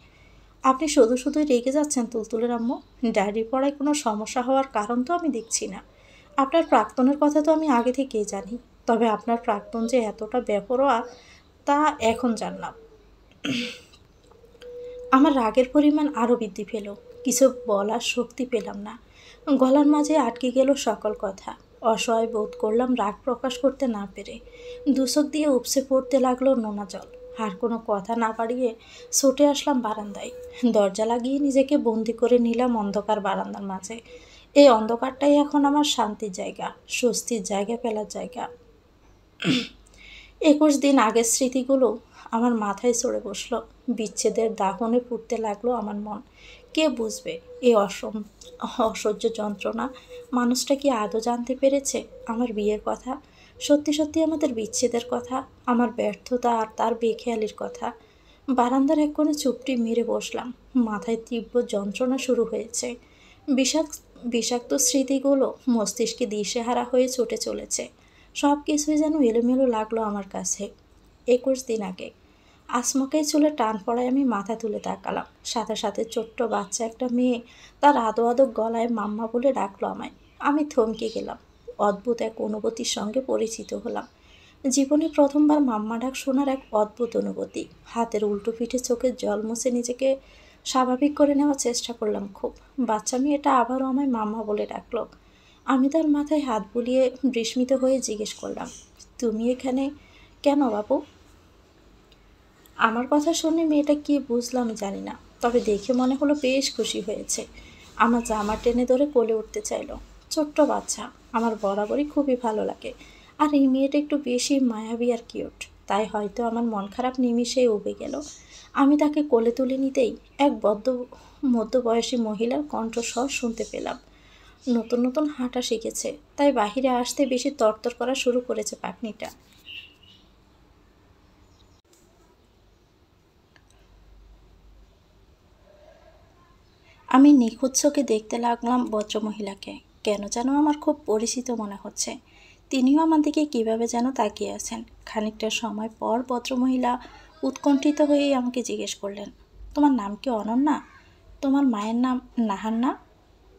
আপনি শুধু শুধুই রেগে যাচ্ছেন তুলতুলের আম্মু। ডায়েরি পড়ায় কোনো সমস্যা হওয়ার কারণ তো আমি দেখছি না। আপনার প্রাক্তনের কথা তো আমি আগে থেকেই জানি, তবে আপনার প্রাক্তন যে এতটা বেপরোয়া তা এখন জানলাম। আমার রাগের পরিমাণ আরও বৃদ্ধি পেল। কিছু বলার শক্তি পেলাম না। গলার মাঝে আটকে গেল সকল কথা। অসহায় বোধ করলাম রাগ প্রকাশ করতে না পেরে। দুচোখ দিয়ে উপসে পড়তে লাগলো নোনা জল। আর কোনো কথা না বাড়িয়ে ছুটে আসলাম বারান্দায়। দরজা লাগিয়ে নিজেকে বন্দি করে নিলাম অন্ধকার বারান্দার মাঝে। এই অন্ধকারটাই এখন আমার শান্তির জায়গা, স্বস্তির জায়গা, ফেলার জায়গা। ২১ দিন আগের স্মৃতিগুলো আমার মাথায় চড়ে বসলো। বিচ্ছেদের দাহনে ফুটতে লাগলো আমার মন। কে বুঝবে এই অসহ্য যন্ত্রণা? মানুষটা কি আদৌ জানতে পেরেছে আমার বিয়ের কথা? সত্যি সত্যি আমাদের বিচ্ছেদের কথা, আমার ব্যর্থতা আর তার বেখেয়ালির কথা। বারান্দার এক কোণে চুপটি মেরে বসলাম। মাথায় তীব্র যন্ত্রণা শুরু হয়েছে। বিষাক্ত স্মৃতিগুলো মস্তিষ্কে দিশেহারা হয়ে ছুটে চলেছে। সব কিছুই যেন এলোমেলো লাগলো আমার কাছে। ২১ দিন আগে আসমকাই চুলে টান পড়ায় আমি মাথা তুলে তাকালাম। সাথে সাথে ছোট্ট বাচ্চা একটা মেয়ে তার আদো আদো গলায় মাম্মা বলে ডাকলো আমায়। আমি থমকে গেলাম। অদ্ভুত এক অনুভূতির সঙ্গে পরিচিত হলাম। জীবনে প্রথমবার মাম্মা ডাক শোনার এক অদ্ভুত অনুভূতি। হাতের উল্টো পিঠে চোখের জল মুছে নিজেকে স্বাভাবিক করে নেওয়ার চেষ্টা করলাম খুব। বাচ্চা মেয়েটা আবারও আমায় মাম্মা বলে ডাকলো। আমি তার মাথায় হাত বুলিয়ে বিস্মিত হয়ে জিজ্ঞেস করলাম, তুমি এখানে কেন বাবু? আমার কথা শুনে মেয়েটা কি বুঝলো আমি জানি না, তবে দেখে মনে হলো বেশ খুশি হয়েছে। আমার জামা টেনে ধরে কোলে উঠতে চাইলো। ছোট্ট বাচ্চা, আমার বরাবরই খুবই ভালো লাগে। আর এই মেয়েটা একটু বেশি মায়াবী আর কিউট, তাই হয়তো আমার মন খারাপ নিমিষেই উবে গেল। আমি তাকে কোলে তুলে নিতেই এক মধ্যবয়সী মহিলার কণ্ঠস্বর শুনতে পেলাম। নতুন নতুন হাঁটা শিখেছে, তাই বাহিরে আসতে বেশি তরতর করা শুরু করেছে পাখনিটা। আমি নিখুঁত চোখে দেখতে লাগলাম ভদ্রমহিলাকে। কেন যেন আমার খুব পরিচিত মনে হচ্ছে। তিনিও আমার দিকে কীভাবে যেন তাকিয়ে আছেন। খানিকটা সময় পর ভদ্রমহিলা উৎকণ্ঠিত হয়েই আমাকে জিজ্ঞেস করলেন, তোমার নাম কি অনন্যা? তোমার মায়ের নাম নাহার না?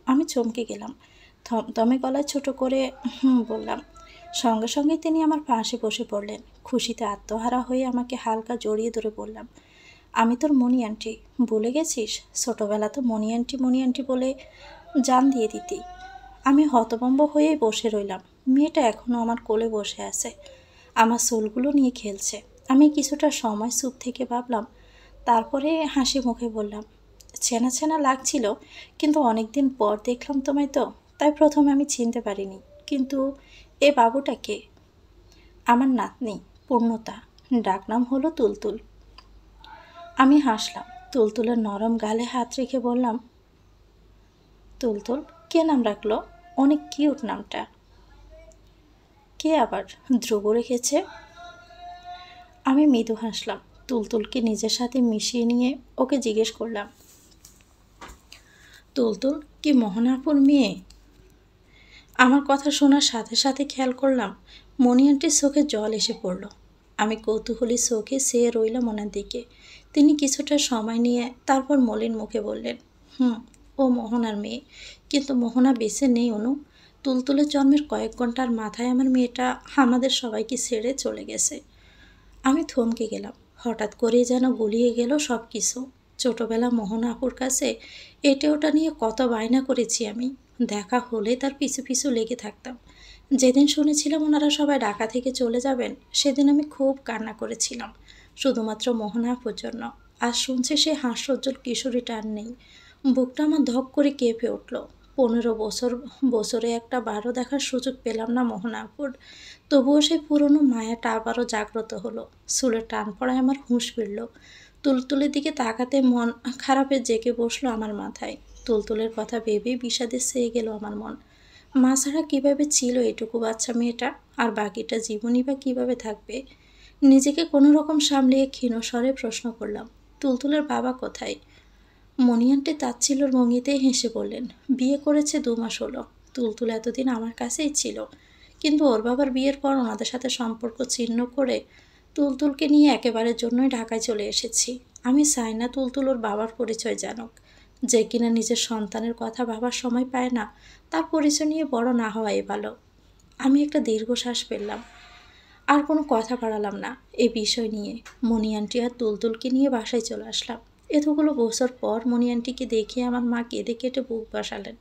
আমি চমকে গেলাম। থমথমে গলায় ছোট করে বললাম। সঙ্গে সঙ্গে তিনি আমার পাশে বসে পড়লেন। খুশিতে আত্মহারা হয়ে আমাকে হালকা জড়িয়ে ধরে বললাম, আমি তোর মণি আন্টি, ভুলে গেছিস? ছোটোবেলা তো মণি আন্টি বলে জান দিয়ে দিতি। আমি হতভম্ব হয়েই বসে রইলাম। মেয়েটা এখনও আমার কোলে বসে আছে, আমার চুলগুলো নিয়ে খেলছে। আমি কিছুটা সময় চুপ থেকে ভাবলাম, তারপরে হাসি মুখে বললাম, চেনা চেনা লাগছিল, কিন্তু অনেক দিন পর দেখলাম তোমায় তো, তাই প্রথমে আমি চিনতে পারিনি। কিন্তু এ বাবুটা কে? আমার নাতনি পূর্ণতা, ডাকনাম হলো তুলতুল। আমি হাসলাম। তুলতুলের নরম গালে হাত রেখে বললাম, তুলতুল কে নাম রাখলো? অনেক কিউট নামটা। কে আবার? ধ্রুব রেখেছে। আমি মৃদু হাসলাম। তুলতুলকে নিজের সাথে মিশিয়ে নিয়ে ওকে জিজ্ঞেস করলাম, তুলতুল কি মোহনাপুর মেয়ে? আমার কথা শোনার সাথে সাথে খেয়াল করলাম মণি আন্টির চোখে জল এসে পড়ল। আমি কৌতূহলী চোখে চেয়ে রইলাম ওনার দিকে। তিনি কিছুটা সময় নিয়ে তারপর মলিন মুখে বললেন, ও মোহনার মেয়ে, কিন্তু মোহনা বেঁচে নেই অনু। তুলতুলের জন্মের কয়েক ঘন্টার মাথায় আমার মেয়েটা আমাদের সবাইকে ছেড়ে চলে গেছে। আমি থমকে গেলাম। হঠাৎ করেই যেন গুলিয়ে গেল সব কিছু। ছোটবেলা মোহনা আপুর কাছে এটা ওটা নিয়ে কত বায়না করেছি আমি। দেখা হলে তার পিছু পিছু লেগে থাকতাম। যেদিন শুনেছিলাম ওনারা সবাই ঢাকা থেকে চলে যাবেন, সেদিন আমি খুব কান্না করেছিলাম, শুধুমাত্র মোহনা আপুর জন্য। আজ শুনছি সে হাস্যোজ্জ্বল কিশোরীটা আর নেই। বুকটা আমার ধক করে কেঁপে উঠল। 15 বছরে একটা বারও দেখার সুযোগ পেলাম না মোহনা আপুর। তবুও সেই পুরনো মায়াটা আবারও জাগ্রত হলো। চুলের টান পড়ায় আমার হুঁশ ফিরল। তুলতুলের দিকে তাকাতে মন খারাপে জেগে বসলো আমার মাথায়। তুলতুলের কথা ভেবেই বিষাদে ছেয়ে গেল আমার মন। মা ছাড়া কীভাবে ছিল এটুকু বাচ্চা মেয়েটা, আর বাকিটা জীবনই বা কীভাবে থাকবে? নিজেকে কোনো রকম সামলিয়ে ক্ষীণ স্বরে প্রশ্ন করলাম, তুলতুলের বাবা কোথায়? মণি আন্টি তাচ্ছিল্যর ভঙ্গিতেই হেসে বললেন, বিয়ে করেছে 2 মাস হলো। তুলতুল এতদিন আমার কাছেই ছিল, কিন্তু ওর বাবার বিয়ের পর ওনাদের সাথে সম্পর্ক ছিন্ন করে তুলতুলকে নিয়ে একেবারের জন্যই ঢাকায় চলে এসেছি। আমি চাই না তুলতুল ওর বাবার পরিচয় জানুক। যে কিনা নিজের সন্তানের কথা ভাবার সময় পায় না, তার পরিচয় নিয়ে বড় না হওয়াই ভালো। আমি একটা দীর্ঘশ্বাস ফেললাম। আর কোনো কথা বাড়ালাম না এই বিষয় নিয়ে। মণি আন্টি আর তুলতুলকে নিয়ে বাসায় চলে আসলাম। এতগুলো বছর পর মণি আন্টিকে দেখে আমার মা কেঁদে কেটে বুক বাসালেন।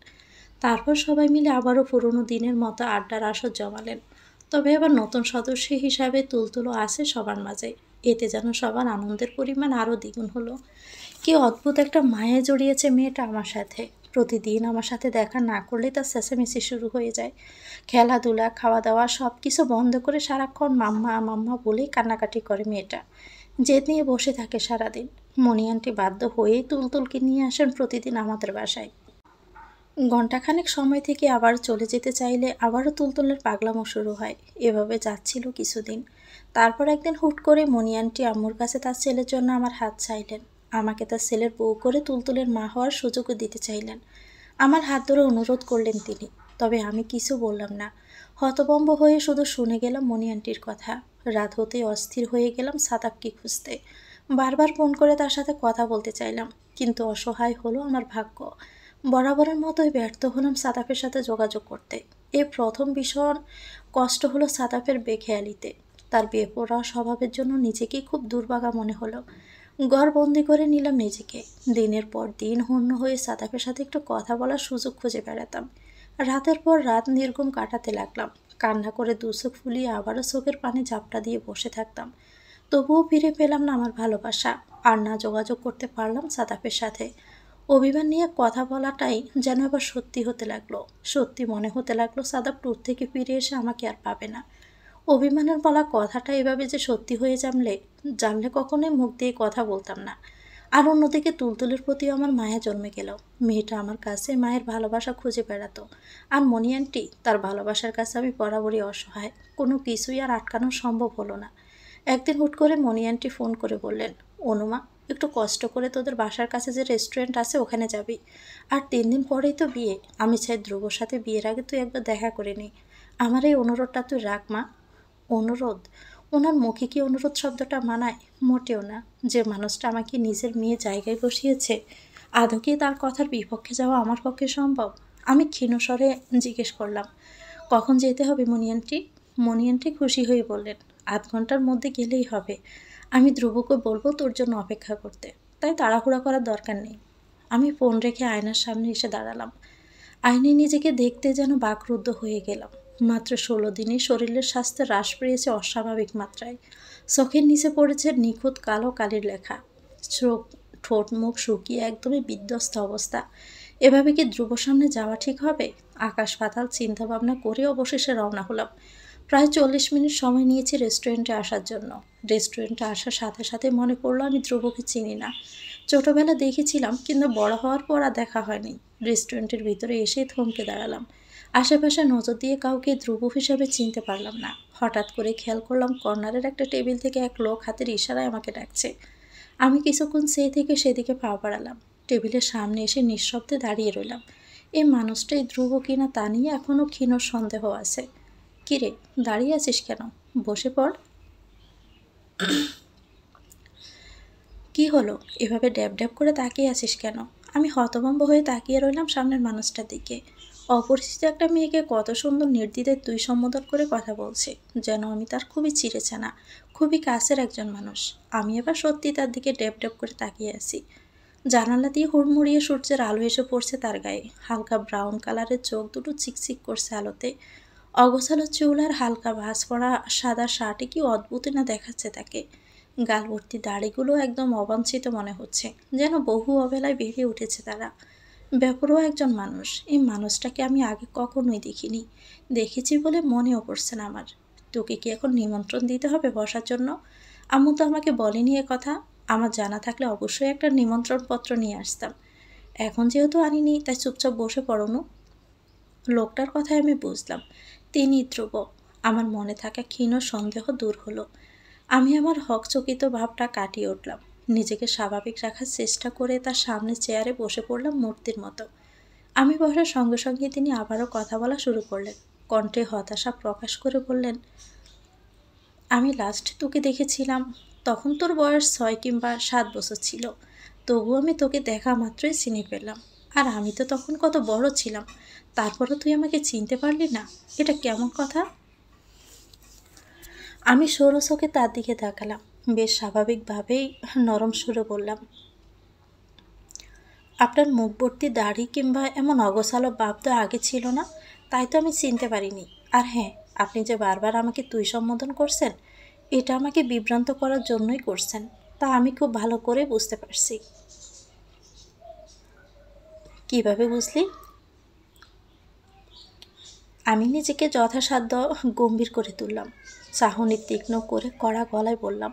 তারপর সবাই মিলে আবারও পুরনো দিনের মতো আড্ডার আসর জমালেন। তবে আবার নতুন সদস্য হিসাবে তুলতুলও আছে সবার মাঝে। এতে যেন সবার আনন্দের পরিমাণ আরও দ্বিগুণ হলো। কি অদ্ভুত একটা মায়া জড়িয়েছে মেয়েটা আমার সাথে। প্রতিদিন আমার সাথে দেখা না করলেই তার চেঁচামেচি শুরু হয়ে যায়। খেলাধুলা, খাওয়া দাওয়া সব কিছু বন্ধ করে সারাক্ষণ মাম্মা মাম্মা বলেই কান্নাকাটি করে মেয়েটা। জেদ নিয়ে বসে থাকে সারাদিন। মণি আন্টি বাধ্য হয়েই তুলতুলকে নিয়ে আসেন প্রতিদিন আমাদের বাসায়। ঘণ্টাখানেক সময় থেকে আবার চলে যেতে চাইলে আবারও তুলতুলের পাগলামো শুরু হয়। এভাবে যাচ্ছিল কিছুদিন। তারপর একদিন হুট করে মণি আন্টি আম্মুর কাছে তার ছেলের জন্য আমার হাত চাইলেন। আমাকে তার ছেলের বউ করে তুলতুলের মা হওয়ার সুযোগও দিতে চাইলেন। আমার হাত ধরে অনুরোধ করলেন তিনি। তবে আমি কিছু বললাম না। হতভম্ব হয়ে শুধু শুনে গেলাম মণি আন্টির কথা। রাত হতে অস্থির হয়ে গেলাম সাদাবকে খুঁজতে। বারবার ফোন করে তার সাথে কথা বলতে চাইলাম, কিন্তু অসহায় হলো আমার ভাগ্য। বরাবরের মতোই ব্যর্থ হলাম সাদাফের সাথে যোগাযোগ করতে। এই প্রথম ভীষণ কষ্ট হলো সাদাফের বেখেয়ালিতে। তার বেপরোয়া স্বভাবের জন্য নিজেকেই খুব দুর্ভাগা মনে হলো। ঘরবন্দি করে নিলাম নিজেকে। দিনের পর দিন হন্য হয়ে সাদাফের সাথে একটু কথা বলার সুযোগ খুঁজে বেড়াতাম। রাতের পর রাত নির্ঘুম কাটাতে লাগলাম। কান্না করে দুচোখ ফুলিয়ে আবারও চোখের পানি ঝাপটা দিয়ে বসে থাকতাম। তবুও ফিরে পেলাম না আমার ভালোবাসা। আর না যোগাযোগ করতে পারলাম সাদাফের সাথে। অভিমান নিয়ে কথা বলাটাই যেন এবার সত্যি হতে লাগলো। সত্যি মনে হতে লাগলো সাদাফ ট্যুর থেকে ফিরে এসে আমাকে আর পাবে না। অভিমানের বলা কথাটা এভাবে যে সত্যি হয়ে জানলে কখনোই মুখ দিয়ে কথা বলতাম না। আর অন্যদিকে তুলতুলের প্রতিও আমার মায়া জন্মে গেল। মেয়েটা আমার কাছে মায়ের ভালোবাসা খুঁজে বেড়াতো। আর মণি আন্টি, তার ভালোবাসার কাছে আমি বরাবরই অসহায়। কোনো কিছুই আর আটকানো সম্ভব হলো না। একদিন হুট করে মণি আন্টি ফোন করে বললেন, অনুমা, একটু কষ্ট করে তোদের বাসার কাছে যে রেস্টুরেন্ট আছে ওখানে যাবি। আর 3 দিন পরেই তো বিয়ে। আমি চাই ধ্রুবর সাথে বিয়ের আগে তুই একবার দেখা করে নি। আমার এই অনুরোধটা তুই রাখ মা। অনুরোধ? ওনার মুখে কি অনুরোধ শব্দটা মানায়? মোটেও না। যে মানুষটা আমাকে নিজের মেয়ে জায়গায় বসিয়েছে, আদৌ কি তার কথার বিপক্ষে যাওয়া আমার পক্ষে সম্ভব? আমি ক্ষীণ স্বরে জিজ্ঞেস করলাম, কখন যেতে হবে মণি আন্টি? মণি আন্টি খুশি হয়ে বললেন, আধ ঘন্টার মধ্যে গেলেই হবে। আমি ধ্রুবকে বলবো তোর জন্য অপেক্ষা করতে, তাই তাড়াহুড়া করার দরকার নেই। আমি ফোন রেখে আয়নার সামনে এসে দাঁড়ালাম। আয়নায় নিজেকে দেখতে যেন বাকরুদ্ধ হয়ে গেলাম। মাত্র 16 দিনে শরীরের স্বাস্থ্য হ্রাস পেয়েছে অস্বাভাবিক মাত্রায়। চোখের নিচে পড়েছে নিখুঁত কালো কালির লেখা। চোখ, ঠোঁট মুখ শুকিয়ে একদমই বিধ্বস্ত অবস্থা। এভাবে কি ধ্রুবর সামনে যাওয়া ঠিক হবে? আকাশ পাতাল চিন্তা ভাবনা করে অবশেষে রওনা হলাম। প্রায় 40 মিনিট সময় নিয়েছি রেস্টুরেন্টে আসার জন্য। রেস্টুরেন্টে আসার সাথে সাথে মনে পড়লো আমি ধ্রুবকে চিনি না। ছোটবেলা দেখেছিলাম, কিন্তু বড় হওয়ার পর আর দেখা হয়নি। রেস্টুরেন্টের ভিতরে এসে থমকে দাঁড়ালাম। আশেপাশে নজর দিয়ে কাউকে ধ্রুব হিসাবে চিনতে পারলাম না। হঠাৎ করে খেয়াল করলাম কর্নারের একটা টেবিল থেকে এক লোক হাতের ইশারায় আমাকে ডাকছে। আমি কিছুক্ষণ সেই থেকে সেদিকে পা বাড়ালাম। টেবিলের সামনে এসে নিঃশব্দে দাঁড়িয়ে রইলাম। এই মানুষটাই ধ্রুব কিনা তা নিয়ে এখনও ক্ষীণ সন্দেহ আছে। কিরে, দাঁড়িয়ে আছিস কেন? বসে পড়। কি হলো, এভাবে ড্যাব ড্যাব করে তাকিয়ে আছিস কেন? আমি হতভম্ব হয়ে তাকিয়ে রইলাম সামনের মানুষটার দিকে। অপরিচিত একটা মেয়েকে কত সুন্দর নির্দ্বিধায় তুই সম্বোধন করে কথা বলছে, যেন আমি তার খুবই চিরেচানা, খুবই কাছের একজন মানুষ। আমি এবার সত্যি তার দিকে ড্যাব ড্যাব করে তাকিয়ে আছি। জানালা দিয়ে হুড়মুড়িয়ে সূর্যের আলো এসে পড়ছে তার গায়ে। হালকা ব্রাউন কালারের চোখ দুটো চিকচিক করছে আলোতে। অগোছালো চুল আর হালকা ভাঁজ পড়া সাদা শার্টে কি অদ্ভুত না দেখাচ্ছে তাকে। গাল ভর্তি দাড়িগুলো একদম অবাঞ্ছিত মনে হচ্ছে, যেন বহু অবেলায় বেরিয়ে উঠেছে তারা। বেপরোয়া একজন মানুষ। এই মানুষটাকে আমি আগে কখনোই দেখিনি। দেখেছি বলে মনেও পড়ছে না আমার। তোকে কি এখন নিমন্ত্রণ দিতে হবে বসার জন্য? আম্মু তো আমাকে বলেনি এ কথা। আমার জানা থাকলে অবশ্যই একটা নিমন্ত্রণপত্র নিয়ে আসতাম। এখন যেহেতু আনিনি, তাই চুপচাপ বসে পড়নু। লোকটার কথায় আমি বুঝলাম তিনি ধ্রুব। আমার মনে থাকা ক্ষীণ সন্দেহ দূর হলো। আমি আমার হকচকিত ভাবটা কাটিয়ে উঠলাম। নিজেকে স্বাভাবিক রাখার চেষ্টা করে তার সামনে চেয়ারে বসে পড়লাম মূর্তির মতো। আমি বসার সঙ্গে সঙ্গে তিনি আবারও কথা বলা শুরু করলেন। কণ্ঠে হতাশা প্রকাশ করে বললেন, আমি লাস্ট তোকে দেখেছিলাম তখন তোর বয়স 6 কিংবা 7 বছর ছিল। তবু আমি তোকে দেখা মাত্রই চিনে ফেললাম। আর আমি তো তখন কত বড় ছিলাম, তারপরও তুই আমাকে চিনতে পারলি না? এটা কেমন কথা? আমি সরু চোখে তার দিকে তাকালাম। বেশ স্বাভাবিকভাবেই নরম সুরে বললাম, আপনার মুখ ভর্তি দাড়ি কিংবা এমন অগোছালো ভাব তো আগে ছিল না, তাই তো আমি চিনতে পারিনি। আর হ্যাঁ, আপনি যে বারবার আমাকে তুই সম্বোধন করছেন, এটা আমাকে বিভ্রান্ত করার জন্যই করছেন, তা আমি খুব ভালো করে বুঝতে পারছি। কিভাবে বুঝলি? আমি নিজেকে যথাসাধ্য গম্ভীর করে তুললাম। চাহনি তীক্ষ্ণ করে কড়া গলায় বললাম,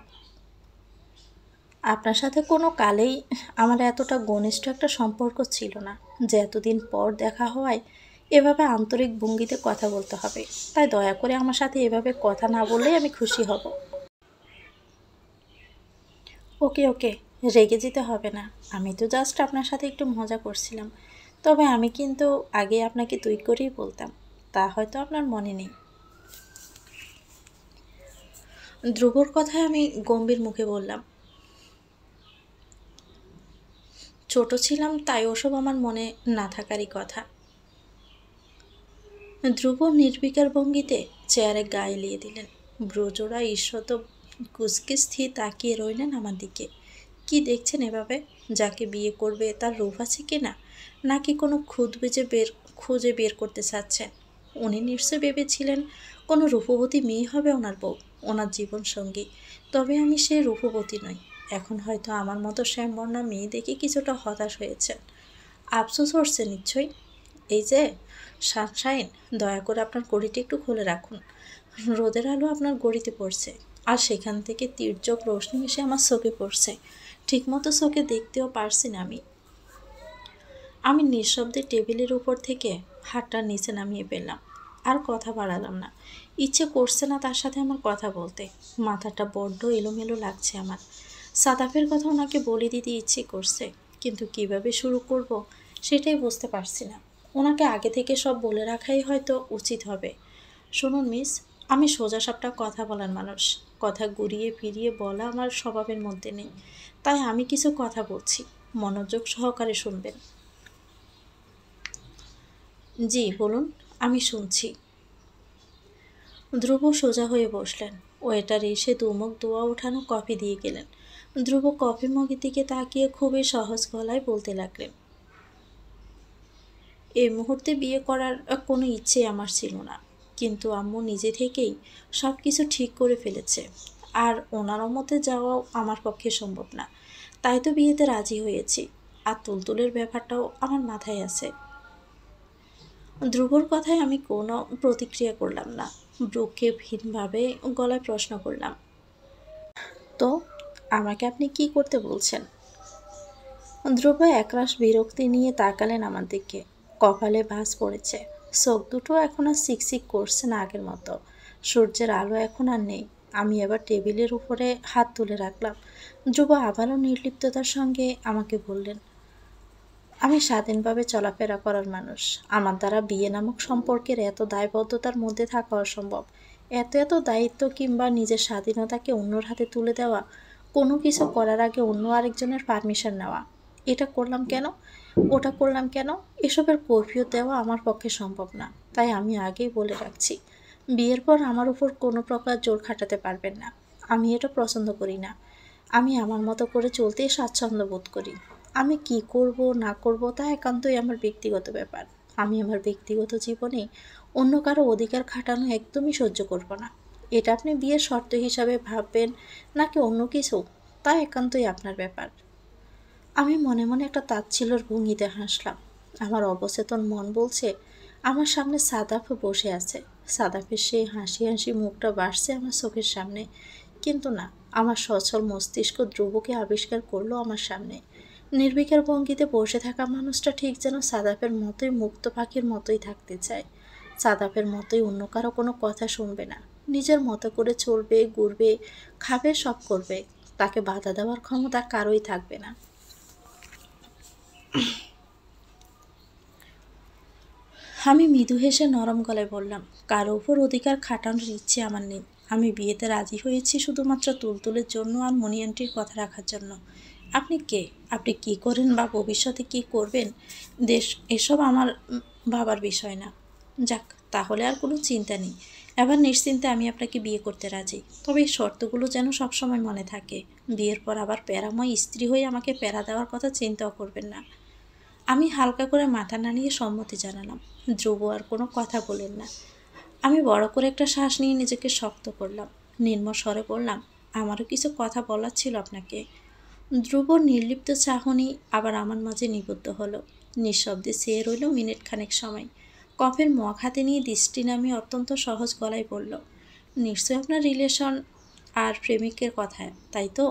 আপনার সাথে কোনো কালেই আমার এতটা ঘনিষ্ঠ একটা সম্পর্ক ছিল না যে এতদিন পর দেখা হওয়ায় এভাবে আন্তরিক ভঙ্গিতে কথা বলতে হবে। তাই দয়া করে আমার সাথে এভাবে কথা না বললেই আমি খুশি হব। ওকে ওকে, রেগে যেতে হবে না। আমি তো জাস্ট আপনার সাথে একটু মজা করছিলাম। তবে আমি কিন্তু আগে আপনাকে তুই করেই বলতাম, তা হয়তো আপনার মনে নেই। ধ্রুবর কথায় আমি গম্ভীর মুখে বললাম, ছোট ছিলাম তাই ওসব আমার মনে না থাকারই কথা। ধ্রুব নির্বিকার ভঙ্গিতে চেয়ারে গা এলিয়ে দিলেন। ব্রজোড়া ঈষৎ কুচকে স্থির তাকিয়ে রইলেন আমার দিকে। কি দেখছেন এভাবে? যাকে বিয়ে করবে তার রূপ আছে কিনা, নাকি কোনো খুঁজে বের করতে চাচ্ছেন? উনি নিশ্চয় ভেবেছিলেন কোনো রূপবতী মেয়ে হবে ওনার বউ, ওনার জীবন সঙ্গী। তবে আমি সে রূপবতী নই। এখন হয়তো আমার মতো শ্যামবর্ণা মেয়ে দেখে কিছুটা হতাশ হয়েছেন, আফসোস হচ্ছে নিশ্চয়ই। এই যে সানশাইন, দয়া করে আপনার গড়িটি একটু খুলে রাখুন। রোদের আলো আপনার গড়িতে পড়ছে, আর সেখান থেকে তীর্যক রোশনি এসে আমার চোখে পড়ছে। ঠিকমতো চোখে দেখতেও পারছি না আমি নিঃশব্দে টেবিলের উপর থেকে হাতটা নিচে নামিয়ে ফেললাম। আর কথা বাড়ালাম না। ইচ্ছে করছে না তার সাথে আমার কথা বলতে। মাথাটা বড্ড এলোমেলো লাগছে আমার। সাদাফের কথা ওনাকে বলে দিতে ইচ্ছে করছে, কিন্তু কিভাবে শুরু করব সেটাই বুঝতে পারছি না। ওনাকে আগে থেকে সব বলে রাখাই হয়তো উচিত হবে। শুনুন মিস, আমি সোজাসাপটা কথা বলার মানুষ। কথা ঘুরিয়ে ফিরিয়ে বলা আমার স্বভাবের মধ্যে নেই। তাই আমি কিছু কথা বলছি, মনোযোগ সহকারে শুনবেন। জি বলুন, আমি শুনছি। ধ্রুব সোজা হয়ে বসলেন। ওয়েটার এসে দুমুখ দোয়া ওঠানো কফি দিয়ে গেলেন। ধ্রুব কফি মগের দিকে তাকিয়ে খুবই সহজ গলায় বলতে লাগলেন, এই মুহূর্তে বিয়ে করার কোনো ইচ্ছে আমার ছিল না, কিন্তু আম্মু নিজে থেকেই সব কিছু ঠিক করে ফেলেছে। আর ওনার মতে যাওয়াও আমার পক্ষে সম্ভব না, তাই তো বিয়েতে রাজি হয়েছি। আর তুলতুলের ব্যাপারটাও আমার মাথায় আছে। ধ্রুবর কথায় আমি কোনো প্রতিক্রিয়া করলাম না। ভ্রুক্ষেপহীনভাবে গলায় প্রশ্ন করলাম, তো আমাকে আপনি কি করতে বলছেন? ধ্রুব একরাশ বিরক্তি নিয়ে তাকালেন আমার দিকে। কপালে ভাঁজ পড়েছে, চোখ দুটো এখন আর সিকসিক করছে না আগের মতো। সূর্যের আলো এখন আর নেই। আমি এবার টেবিলের উপরে হাত তুলে রাখলাম। ধ্রুব আবারও নির্লিপ্ততার সঙ্গে আমাকে বললেন, আমি স্বাধীনভাবে চলাফেরা করার মানুষ। আমার দ্বারা বিয়ে নামক সম্পর্কের এত দায়বদ্ধতার মধ্যে থাকা অসম্ভব। এত দায়িত্ব কিংবা নিজের স্বাধীনতাকে অন্যর হাতে তুলে দেওয়া, কোনো কিছু করার আগে অন্য আরেকজনের পারমিশন নেওয়া, এটা করলাম কেন, ওটা করলাম কেন, এসবের কৈফিয়ত দেওয়া আমার পক্ষে সম্ভব না। তাই আমি আগেই বলে রাখছি, বিয়ের পর আমার উপর কোনো প্রকার জোর খাটাতে পারবেন না। আমি এটা পছন্দ করি না। আমি আমার মতো করে চলতেই স্বাচ্ছন্দ্য বোধ করি। আমি কি করব না করব তা একান্তই আমার ব্যক্তিগত ব্যাপার। আমি আমার ব্যক্তিগত জীবনে অন্য কারো অধিকার খাটানো একদমই সহ্য করব না। এটা আপনি বিয়ের শর্ত হিসাবে ভাববেন নাকি অন্য কিছু, তা একান্তই আপনার ব্যাপার। আমি মনে মনে একটা তাচ্ছিল্যর ভঙ্গিতে হাসলাম। আমার অবচেতন মন বলছে আমার সামনে সাদাফ বসে আছে। সাদাফের সেই হাসি হাসি মুখটা ভাসছে আমার চোখের সামনে। কিন্তু না, আমার সচল মস্তিষ্ক ধ্রুবকে আবিষ্কার করলো আমার সামনে। নির্বিকার ভঙ্গিতে বসে থাকা মানুষটা ঠিক যেন সাদাফের মতোই মুক্ত পাখির মতোই থাকতে চায়। সাদাফের মতোই অন্য কারো কোনো কথা শুনবে না। নিজের মতো করে চলবে, ঘুরবে, খাবে, সব করবে। তাকে বাধা দেওয়ার ক্ষমতা কারোই থাকবে না। আমি মৃদু হেসে নরম গলায় বললাম, কারো উপর অধিকার খাটানোর ইচ্ছে আমার নেই। আমি বিয়েতে রাজি হয়েছি শুধুমাত্র তুলতুলের জন্য আর মনি আন্টির কথা রাখার জন্য। আপনি কে, আপনি কি করেন বা ভবিষ্যতে কি করবেন, দেশ এসব আমার ভাবার বিষয় না। যাক, তাহলে আর কোনো চিন্তা নেই। এবার নিশ্চিন্তে আমি আপনাকে বিয়ে করতে রাজি। তবে এই শর্তগুলো যেন সবসময় মনে থাকে। বিয়ের পর আবার প্যারাময় স্ত্রী হয়ে আমাকে প্যারা দেওয়ার কথা চিন্তাও করবেন না। আমি হালকা করে মাথা নাড়িয়ে সম্মতি জানালাম। ধ্রুব আর কোনো কথা বলেন না। আমি বড় করে একটা শ্বাস নিয়ে নিজেকে শক্ত করলাম। নিম্ন স্বরে বললাম, আমারও কিছু কথা বলার ছিল আপনাকে। ধ্রুব নির্লিপ্ত চাহনি আবার আমার মাঝে নিবদ্ধ হলো। নিঃশব্দে চেয়ে রইল মিনিট খানেক সময়। কফের মগ হাতে নিয়ে দৃষ্টি নামিয়ে অত্যন্ত সহজ গলায় বলল, নিশ্চয়ই আপনার রিলেশন আর প্রেমিকের কথা, তাই তো?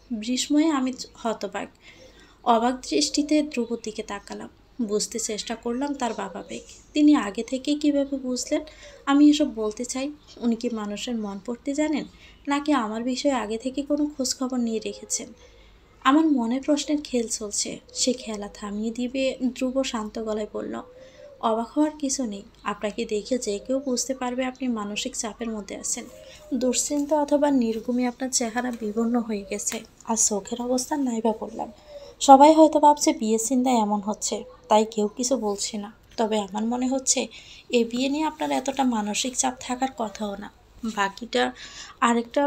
বিস্ময়ে আমি হতবাক। অবাক দৃষ্টিতে ধ্রুবর দিকে তাকালাম। বুঝতে চেষ্টা করলাম তার ভাবাবেগ। তিনি আগে থেকেই কিভাবে বুঝলেন আমি এসব বলতে চাই? উনি কি মানুষের মন পড়তে জানেন, নাকি আমার বিষয়ে আগে থেকে কোনো খোঁজখবর নিয়ে রেখেছেন? আমার মনে প্রশ্নের খেল চলছে। সে খেলা থামিয়ে দিবে ধ্রুব শান্ত গলায় বলল, অবাক হওয়ার কিছু নেই। আপনাকে দেখে যে কেউ বুঝতে পারবে আপনি মানসিক চাপের মধ্যে আছেন। দুশ্চিন্তা অথবা নির্ঘুমে আপনার চেহারা বিবর্ণ হয়ে গেছে। আর চোখের অবস্থা নাইবা বললাম। সবাই হয়তো ভাবছে বিয়ের চিন্তা এমন হচ্ছে, তাই কেউ কিছু বলছে না। তবে আমার মনে হচ্ছে এই বিয়ে নিয়ে আপনার এতটা মানসিক চাপ থাকার কথাও না। বাকিটা আরেকটা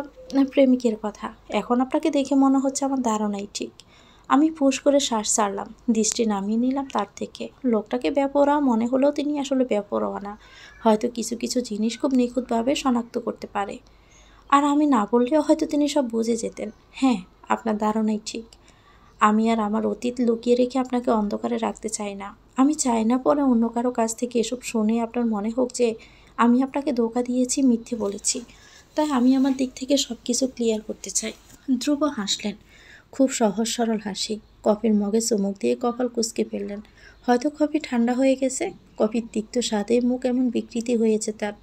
প্রেমিকের কথা। এখন আপনাকে দেখে মনে হচ্ছে আমার ধারণাই ঠিক। আমি ফুঁস করে শ্বাস ছাড়লাম, দৃষ্টি নামিয়ে নিলাম তার থেকে। লোকটাকে বেপরোয়া মনে হলেও তিনি আসলে বেপরোয়া না। হয়তো কিছু কিছু জিনিস খুব নিখুঁতভাবে শনাক্ত করতে পারে। আর আমি না বললেও হয়তো তিনি সব বুঝে যেতেন। হ্যাঁ, আপনার ধারণাই ঠিক। আমি আর আমার অতীত লুকিয়ে রেখে আপনাকে অন্ধকারে রাখতে চাই না। আমি চাই না পরে অন্য কারো কাছ থেকে এসব শুনে আপনার মনে হোক যে আমি আপনাকে ধোঁকা দিয়েছি, মিথ্যে বলেছি। তাই আমি আমার দিক থেকে সব কিছু ক্লিয়ার করতে চাই। ধ্রুব হাসলেন, খুব সহজ সরল হাসি। কফির মগে চুমুক দিয়ে কপাল কুঁচকে ফেললেন। হয়তো কফি ঠান্ডা হয়ে গেছে। কফির তিক্ত স্বাদে মুখ এমন বিকৃতি হয়েছে তার।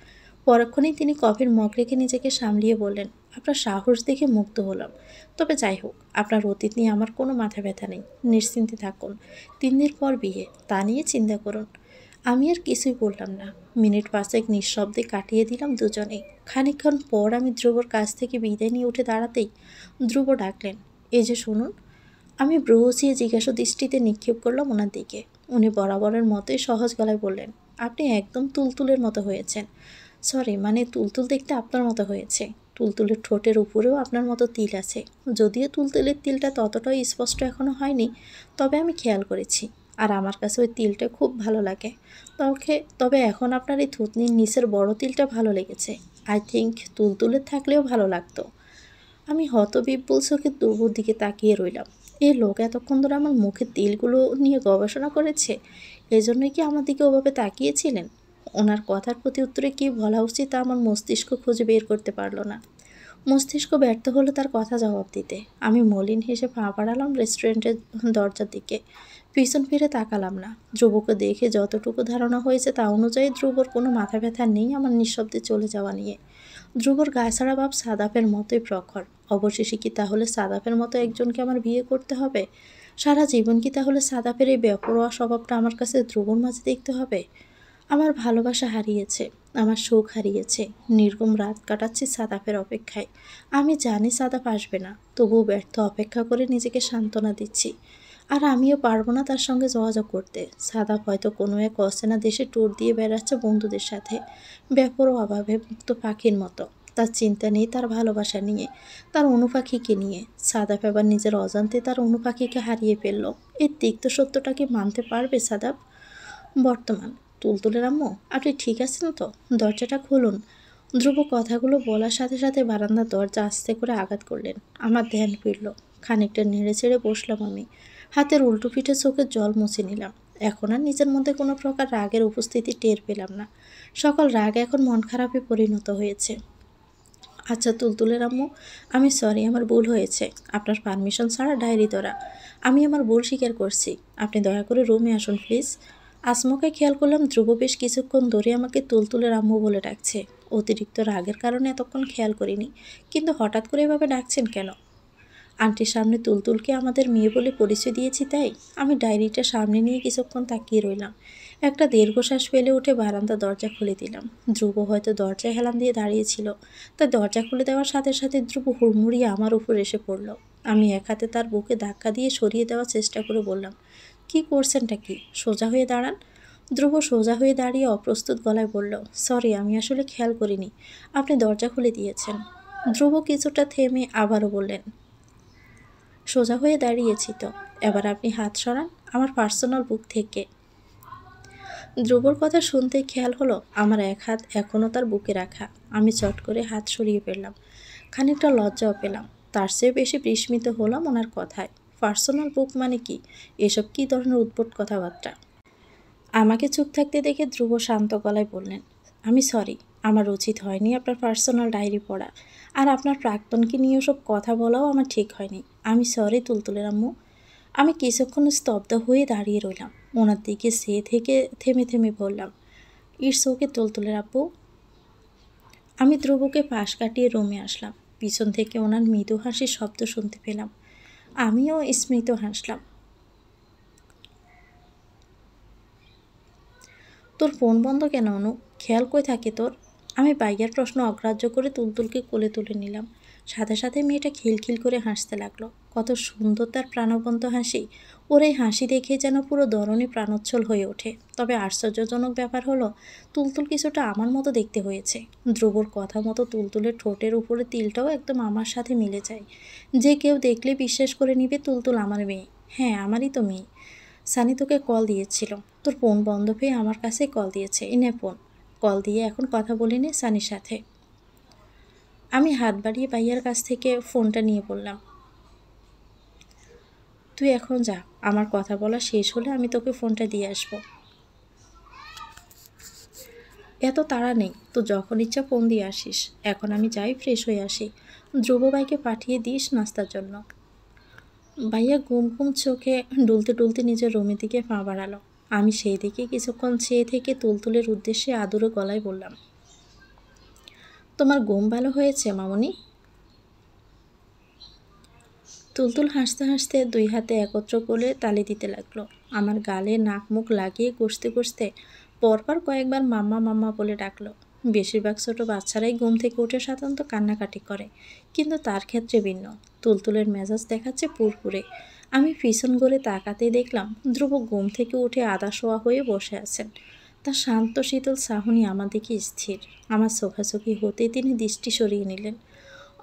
পরক্ষণেই তিনি কফির মগ রেখে নিজেকে সামলিয়ে বললেন, আপনার সাহস দেখে মুগ্ধ হলাম। তবে যাই হোক, আপনার অতীত নিয়ে আমার কোনো মাথা ব্যথা নেই। নিশ্চিন্তে থাকুন। 3 দিন পর বিয়ে, তা নিয়ে চিন্তা করুন। আমি আর কিছুই বললাম না। মিনিট 5 নিঃশব্দে কাটিয়ে দিলাম দুজনেই। খানিকক্ষণ পর আমি ধ্রুবর কাছ থেকে বিদায় নিয়ে উঠে দাঁড়াতেই ধ্রুব ডাকলেন, এই যে শুনুন। আমি ভ্রু উঁচিয়ে জিজ্ঞাসা দৃষ্টিতে নিক্ষেপ করলাম ওনার দিকে। উনি বরাবরের মতোই সহজ গলায় বললেন, আপনি একদম তুলতুলের মতো হয়েছেন। সরি, মানে তুলতুল দেখতে আপনার মতো হয়েছে। তুলতুলের ঠোঁটের উপরেও আপনার মতো তিল আছে। যদিও তুলতুলের তিলটা ততটাই স্পষ্ট এখনও হয়নি, তবে আমি খেয়াল করেছি। আর আমার কাছে ওই তিলটা খুব ভালো লাগে। তবে এখন আপনার এই থুতনির নিচের বড় তিলটা ভালো লেগেছে। আই থিঙ্ক তুলতুলের থাকলেও ভালো লাগতো। আমি হতবিহ্বল চোখে ধ্রুবর দিকে তাকিয়ে রইলাম। এই লোক এতক্ষণ ধরে আমার মুখের তিলগুলো নিয়ে গবেষণা করেছে। এজন্যই কি আমার দিকে ওভাবে তাকিয়েছিলেন? ওনার কথার প্রতি উত্তরে কী বলা উচিত তা আমার মস্তিষ্ক খুঁজে বের করতে পারলো না। মস্তিষ্ক ব্যর্থ হলো তার কথা জবাব দিতে। আমি মলিন হেসে পা বাড়ালাম রেস্টুরেন্টের দরজার দিকে। পিছন ফিরে তাকালাম না। ধ্রুবকে দেখে যতটুকু ধারণা হয়েছে তা অনুযায়ী ধ্রুবর কোনো মাথা ব্যথা নেই আমার নিঃশব্দে চলে যাওয়া নিয়ে। ধ্রুবর গাছাড়া ভাব সাদাফের মতোই প্রখর। অবশেষে কি তাহলে সাদাফের মতো একজনকে আমার বিয়ে করতে হবে? সারা জীবন কি তাহলে সাদাপের এই বেপরোয়া স্বভাবটা আমার কাছে ধ্রুবর মাঝে দেখতে হবে? আমার ভালোবাসা হারিয়েছে, আমার সুখ হারিয়েছে, নির্গম রাত কাটাচ্ছি সাদাপের অপেক্ষায়। আমি জানি সাদাপ আসবে না, তবুও ব্যর্থ অপেক্ষা করে নিজেকে সান্ত্বনা দিচ্ছি। আর আমিও পারবো না তার সঙ্গে যোগাযোগ করতে। সাদাপ হয়তো কোনো এক অচেনা দেশে ট্যুর দিয়ে বেড়াচ্ছে বন্ধুদের সাথে, বেপরোয়াভাবে মুক্ত পাখির মতো। তার চিন্তা নেই তার ভালোবাসা নিয়ে, তার অনুপাখিকে নিয়ে। সাদাপ এবার নিজের অজান্তে তার অনুপাখিকে হারিয়ে ফেলল। এই তিক্ত সত্যটা কি মানতে পারবে সাদাপ? বর্তমান। তুলতুলের আম্মু, আপনি ঠিক আছেন তো? দরজাটা খুলুন। ধ্রুব কথাগুলো বলার সাথে সাথে বারান্দার দরজা আস্তে করে আঘাত করলেন। আমার ধ্যান ফিরল। খানিকটা নেড়ে চেড়ে বসলাম আমি। হাতের উল্টো পিঠে চোখের জল মুছে নিলাম। এখন আর নিজের মধ্যে কোনো প্রকার রাগের উপস্থিতি টের পেলাম না। সকল রাগ এখন মন খারাপে পরিণত হয়েছে। আচ্ছা তুলতুলের আম্মু, আমি সরি, আমার ভুল হয়েছে। আপনার পারমিশন ছাড়া ডায়েরি ধরা, আমি আমার ভুল স্বীকার করছি। আপনি দয়া করে রুমে আসুন প্লিজ। আসমকে খেয়াল করলাম ধ্রুব বেশ কিছুক্ষণ ধরে আমাকে তুলতুলের আম্মু বলে ডাকছে। অতিরিক্ত রাগের কারণে এতক্ষণ খেয়াল করিনি, কিন্তু হঠাৎ করে এভাবে ডাকছেন কেন? আন্টির সামনে তুলতুলকে আমাদের মেয়ে বলে পরিচয় দিয়েছি তাই? আমি ডায়েরিটা সামনে নিয়ে কিছুক্ষণ তাকিয়ে রইলাম। একটা দীর্ঘশ্বাস ফেলে উঠে বারান্দা দরজা খুলে দিলাম। ধ্রুব হয়তো দরজায় হেলান দিয়ে দাঁড়িয়েছিল, তাই দরজা খুলে দেওয়ার সাথে সাথে ধ্রুব হুড়মুড়িয়ে আমার উপর এসে পড়ল। আমি এক হাতে তার বুকে ধাক্কা দিয়ে সরিয়ে দেওয়ার চেষ্টা করে বললাম, কি করছেনটা কি? সোজা হয়ে দাঁড়ান। ধ্রুব সোজা হয়ে দাঁড়িয়ে অপ্রস্তুত গলায় বলল, সরি, আমি আসলে খেয়াল করিনি আপনি দরজা খুলে দিয়েছেন। ধ্রুব কিছুটা থেমে আবারও বললেন, সোজা হয়ে দাঁড়িয়েছি তো, এবার আপনি হাত সরান আমার পার্সোনাল বুক থেকে। ধ্রুবর কথা শুনতে খেয়াল হলো আমার এক হাত এখনও তার বুকে রাখা। আমি চট করে হাত সরিয়ে ফেললাম। খানিকটা লজ্জাও পেলাম, তার চেয়ে বেশি বিস্মিত হলাম ওনার কথায়। পার্সোনাল বুক মানে কি? এসব কী ধরনের উদ্ভট কথাবার্তা? আমাকে চুপ থাকতে দেখে ধ্রুব শান্ত গলায় বললেন, আমি সরি, আমার উচিত হয়নি আপনার পার্সোনাল ডায়েরি পড়া, আর আপনার প্রাক্তনকে নিয়ে ওসব কথা বলাও আমার ঠিক হয়নি। আমি সরি তুলতুলের আম্মু। আমি কিছুক্ষণ স্তব্ধ হয়ে দাঁড়িয়ে রইলাম। ওনার দিকে সে থেকে থেমে থেমে বললাম, ইটস ওকে তুলতুলের আব্বু। আমি ধ্রুবকে পাশ কাটিয়ে রুমে আসলাম। পিছন থেকে ওনার মৃদু হাসির শব্দ শুনতে পেলাম। আমিও স্মিত হাসলাম। তোর ফোন বন্ধ কেন অনু? খেয়াল কই থাকে তোর? আমি বাইয়ার প্রশ্ন অগ্রাহ্য করে তুলতুলকে কোলে তুলে নিলাম। সাথে সাথে মেয়েটা খিলখিল করে হাসতে লাগলো। কত সুন্দর তার প্রাণবন্ত হাসি! ওর এই হাসি দেখে যেন পুরো ধরনী প্রাণোচ্ছল হয়ে ওঠে। তবে আশ্চর্যজনক ব্যাপার হলো, তুলতুল কিছুটা আমার মতো দেখতে হয়েছে। ধ্রুবর কথা মতো তুলতুলের ঠোঁটের উপরে তিলটাও একদম আমার সাথে মিলে যায়। যে কেউ দেখলে বিশ্বাস করে নিবে তুলতুল আমার মেয়ে। হ্যাঁ, আমারই তো মেয়ে। সানি তোকে কল দিয়েছিল, তোর ফোন বন্ধ পেয়ে আমার কাছেই কল দিয়েছে। এনে ফোন, কল দিয়ে এখন কথা বলে নে সানির সাথে। আমি হাত বাড়িয়ে ভাইয়ার কাছ থেকে ফোনটা নিয়ে বললাম, তুই এখন যা, আমার কথা বলা শেষ হলে আমি তোকে ফোনটা দিয়ে আসবো। এত তাড়া নেই তো, যখন ইচ্ছা ফোন দিয়ে আসিস। এখন আমি যাই, ফ্রেশ হয়ে আসি। ধ্রুব ভাইকে পাঠিয়ে দিস নাস্তার জন্য। ভাইয়া ঘুম ঘুম চোখে ডুলতে ডুলতে নিজের রুমের দিকে পা বাড়ালো। আমি সেই দিকে কিছুক্ষণ চেয়ে থেকে তুলতুলের উদ্দেশ্যে আদুরে গলায় বললাম, তোমার ঘুম ভালো হয়েছে মামনি? তুলতুল হাসতে হাসতে দুই হাতে একত্র করে তালি দিতে লাগলো। আমার গালে নাক মুখ লাগিয়ে কষতে কষতে পরপর কয়েকবার মাম্মা মাম্মা বলে ডাকলো। বেশিরভাগ ছোট বাচ্চারাই ঘুম থেকে উঠে সাধারণত কান্নাকাটি করে, কিন্তু তার ক্ষেত্রে ভিন্ন। তুলতুলের মেজাজ দেখাচ্ছে পুরপুরে। আমি পিছন ঘুরে তাকাতেই দেখলাম ধ্রুব ঘুম থেকে উঠে আধা শোয়া হয়ে বসে আছেন। তার শান্ত শীতল চাহনি আমার দিকে স্থির। আমার চোখাচোখি হতেই তিনি দৃষ্টি সরিয়ে নিলেন।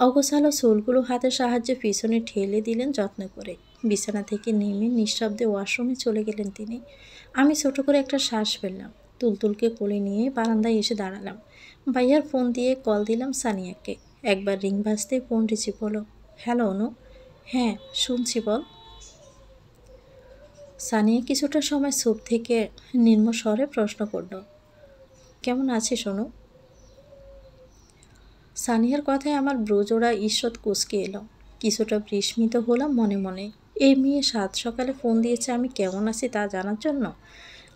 অগোছালো চুলগুলো হাতের সাহায্যে পিছনে ঠেলে দিলেন যত্ন করে। বিছানা থেকে নেমে নিঃশব্দে ওয়াশরুমে চলে গেলেন তিনি। আমি ছোট করে একটা শ্বাস ফেললাম। তুলতুলকে কোলে নিয়ে বারান্দায় এসে দাঁড়ালাম। ভাইয়ার ফোন দিয়ে কল দিলাম সানিয়াকে। একবার রিং বাজতে ফোন রিসিভ হলো। হ্যালো অনু। হ্যাঁ শুনছি, বল। সানিয়া কিছুটা সময় চুপ থেকে নিম্ন স্বরে প্রশ্ন করল, কেমন আছিস অনু? সানিয়ার কথায় আমার ব্রোজোড়া ঈষৎ কুঁচকে এলো। কিছুটা বিস্মিত হলাম মনে মনে। এই মেয়ে সাত সকালে ফোন দিয়েছে আমি কেমন আছি তা জানার জন্য।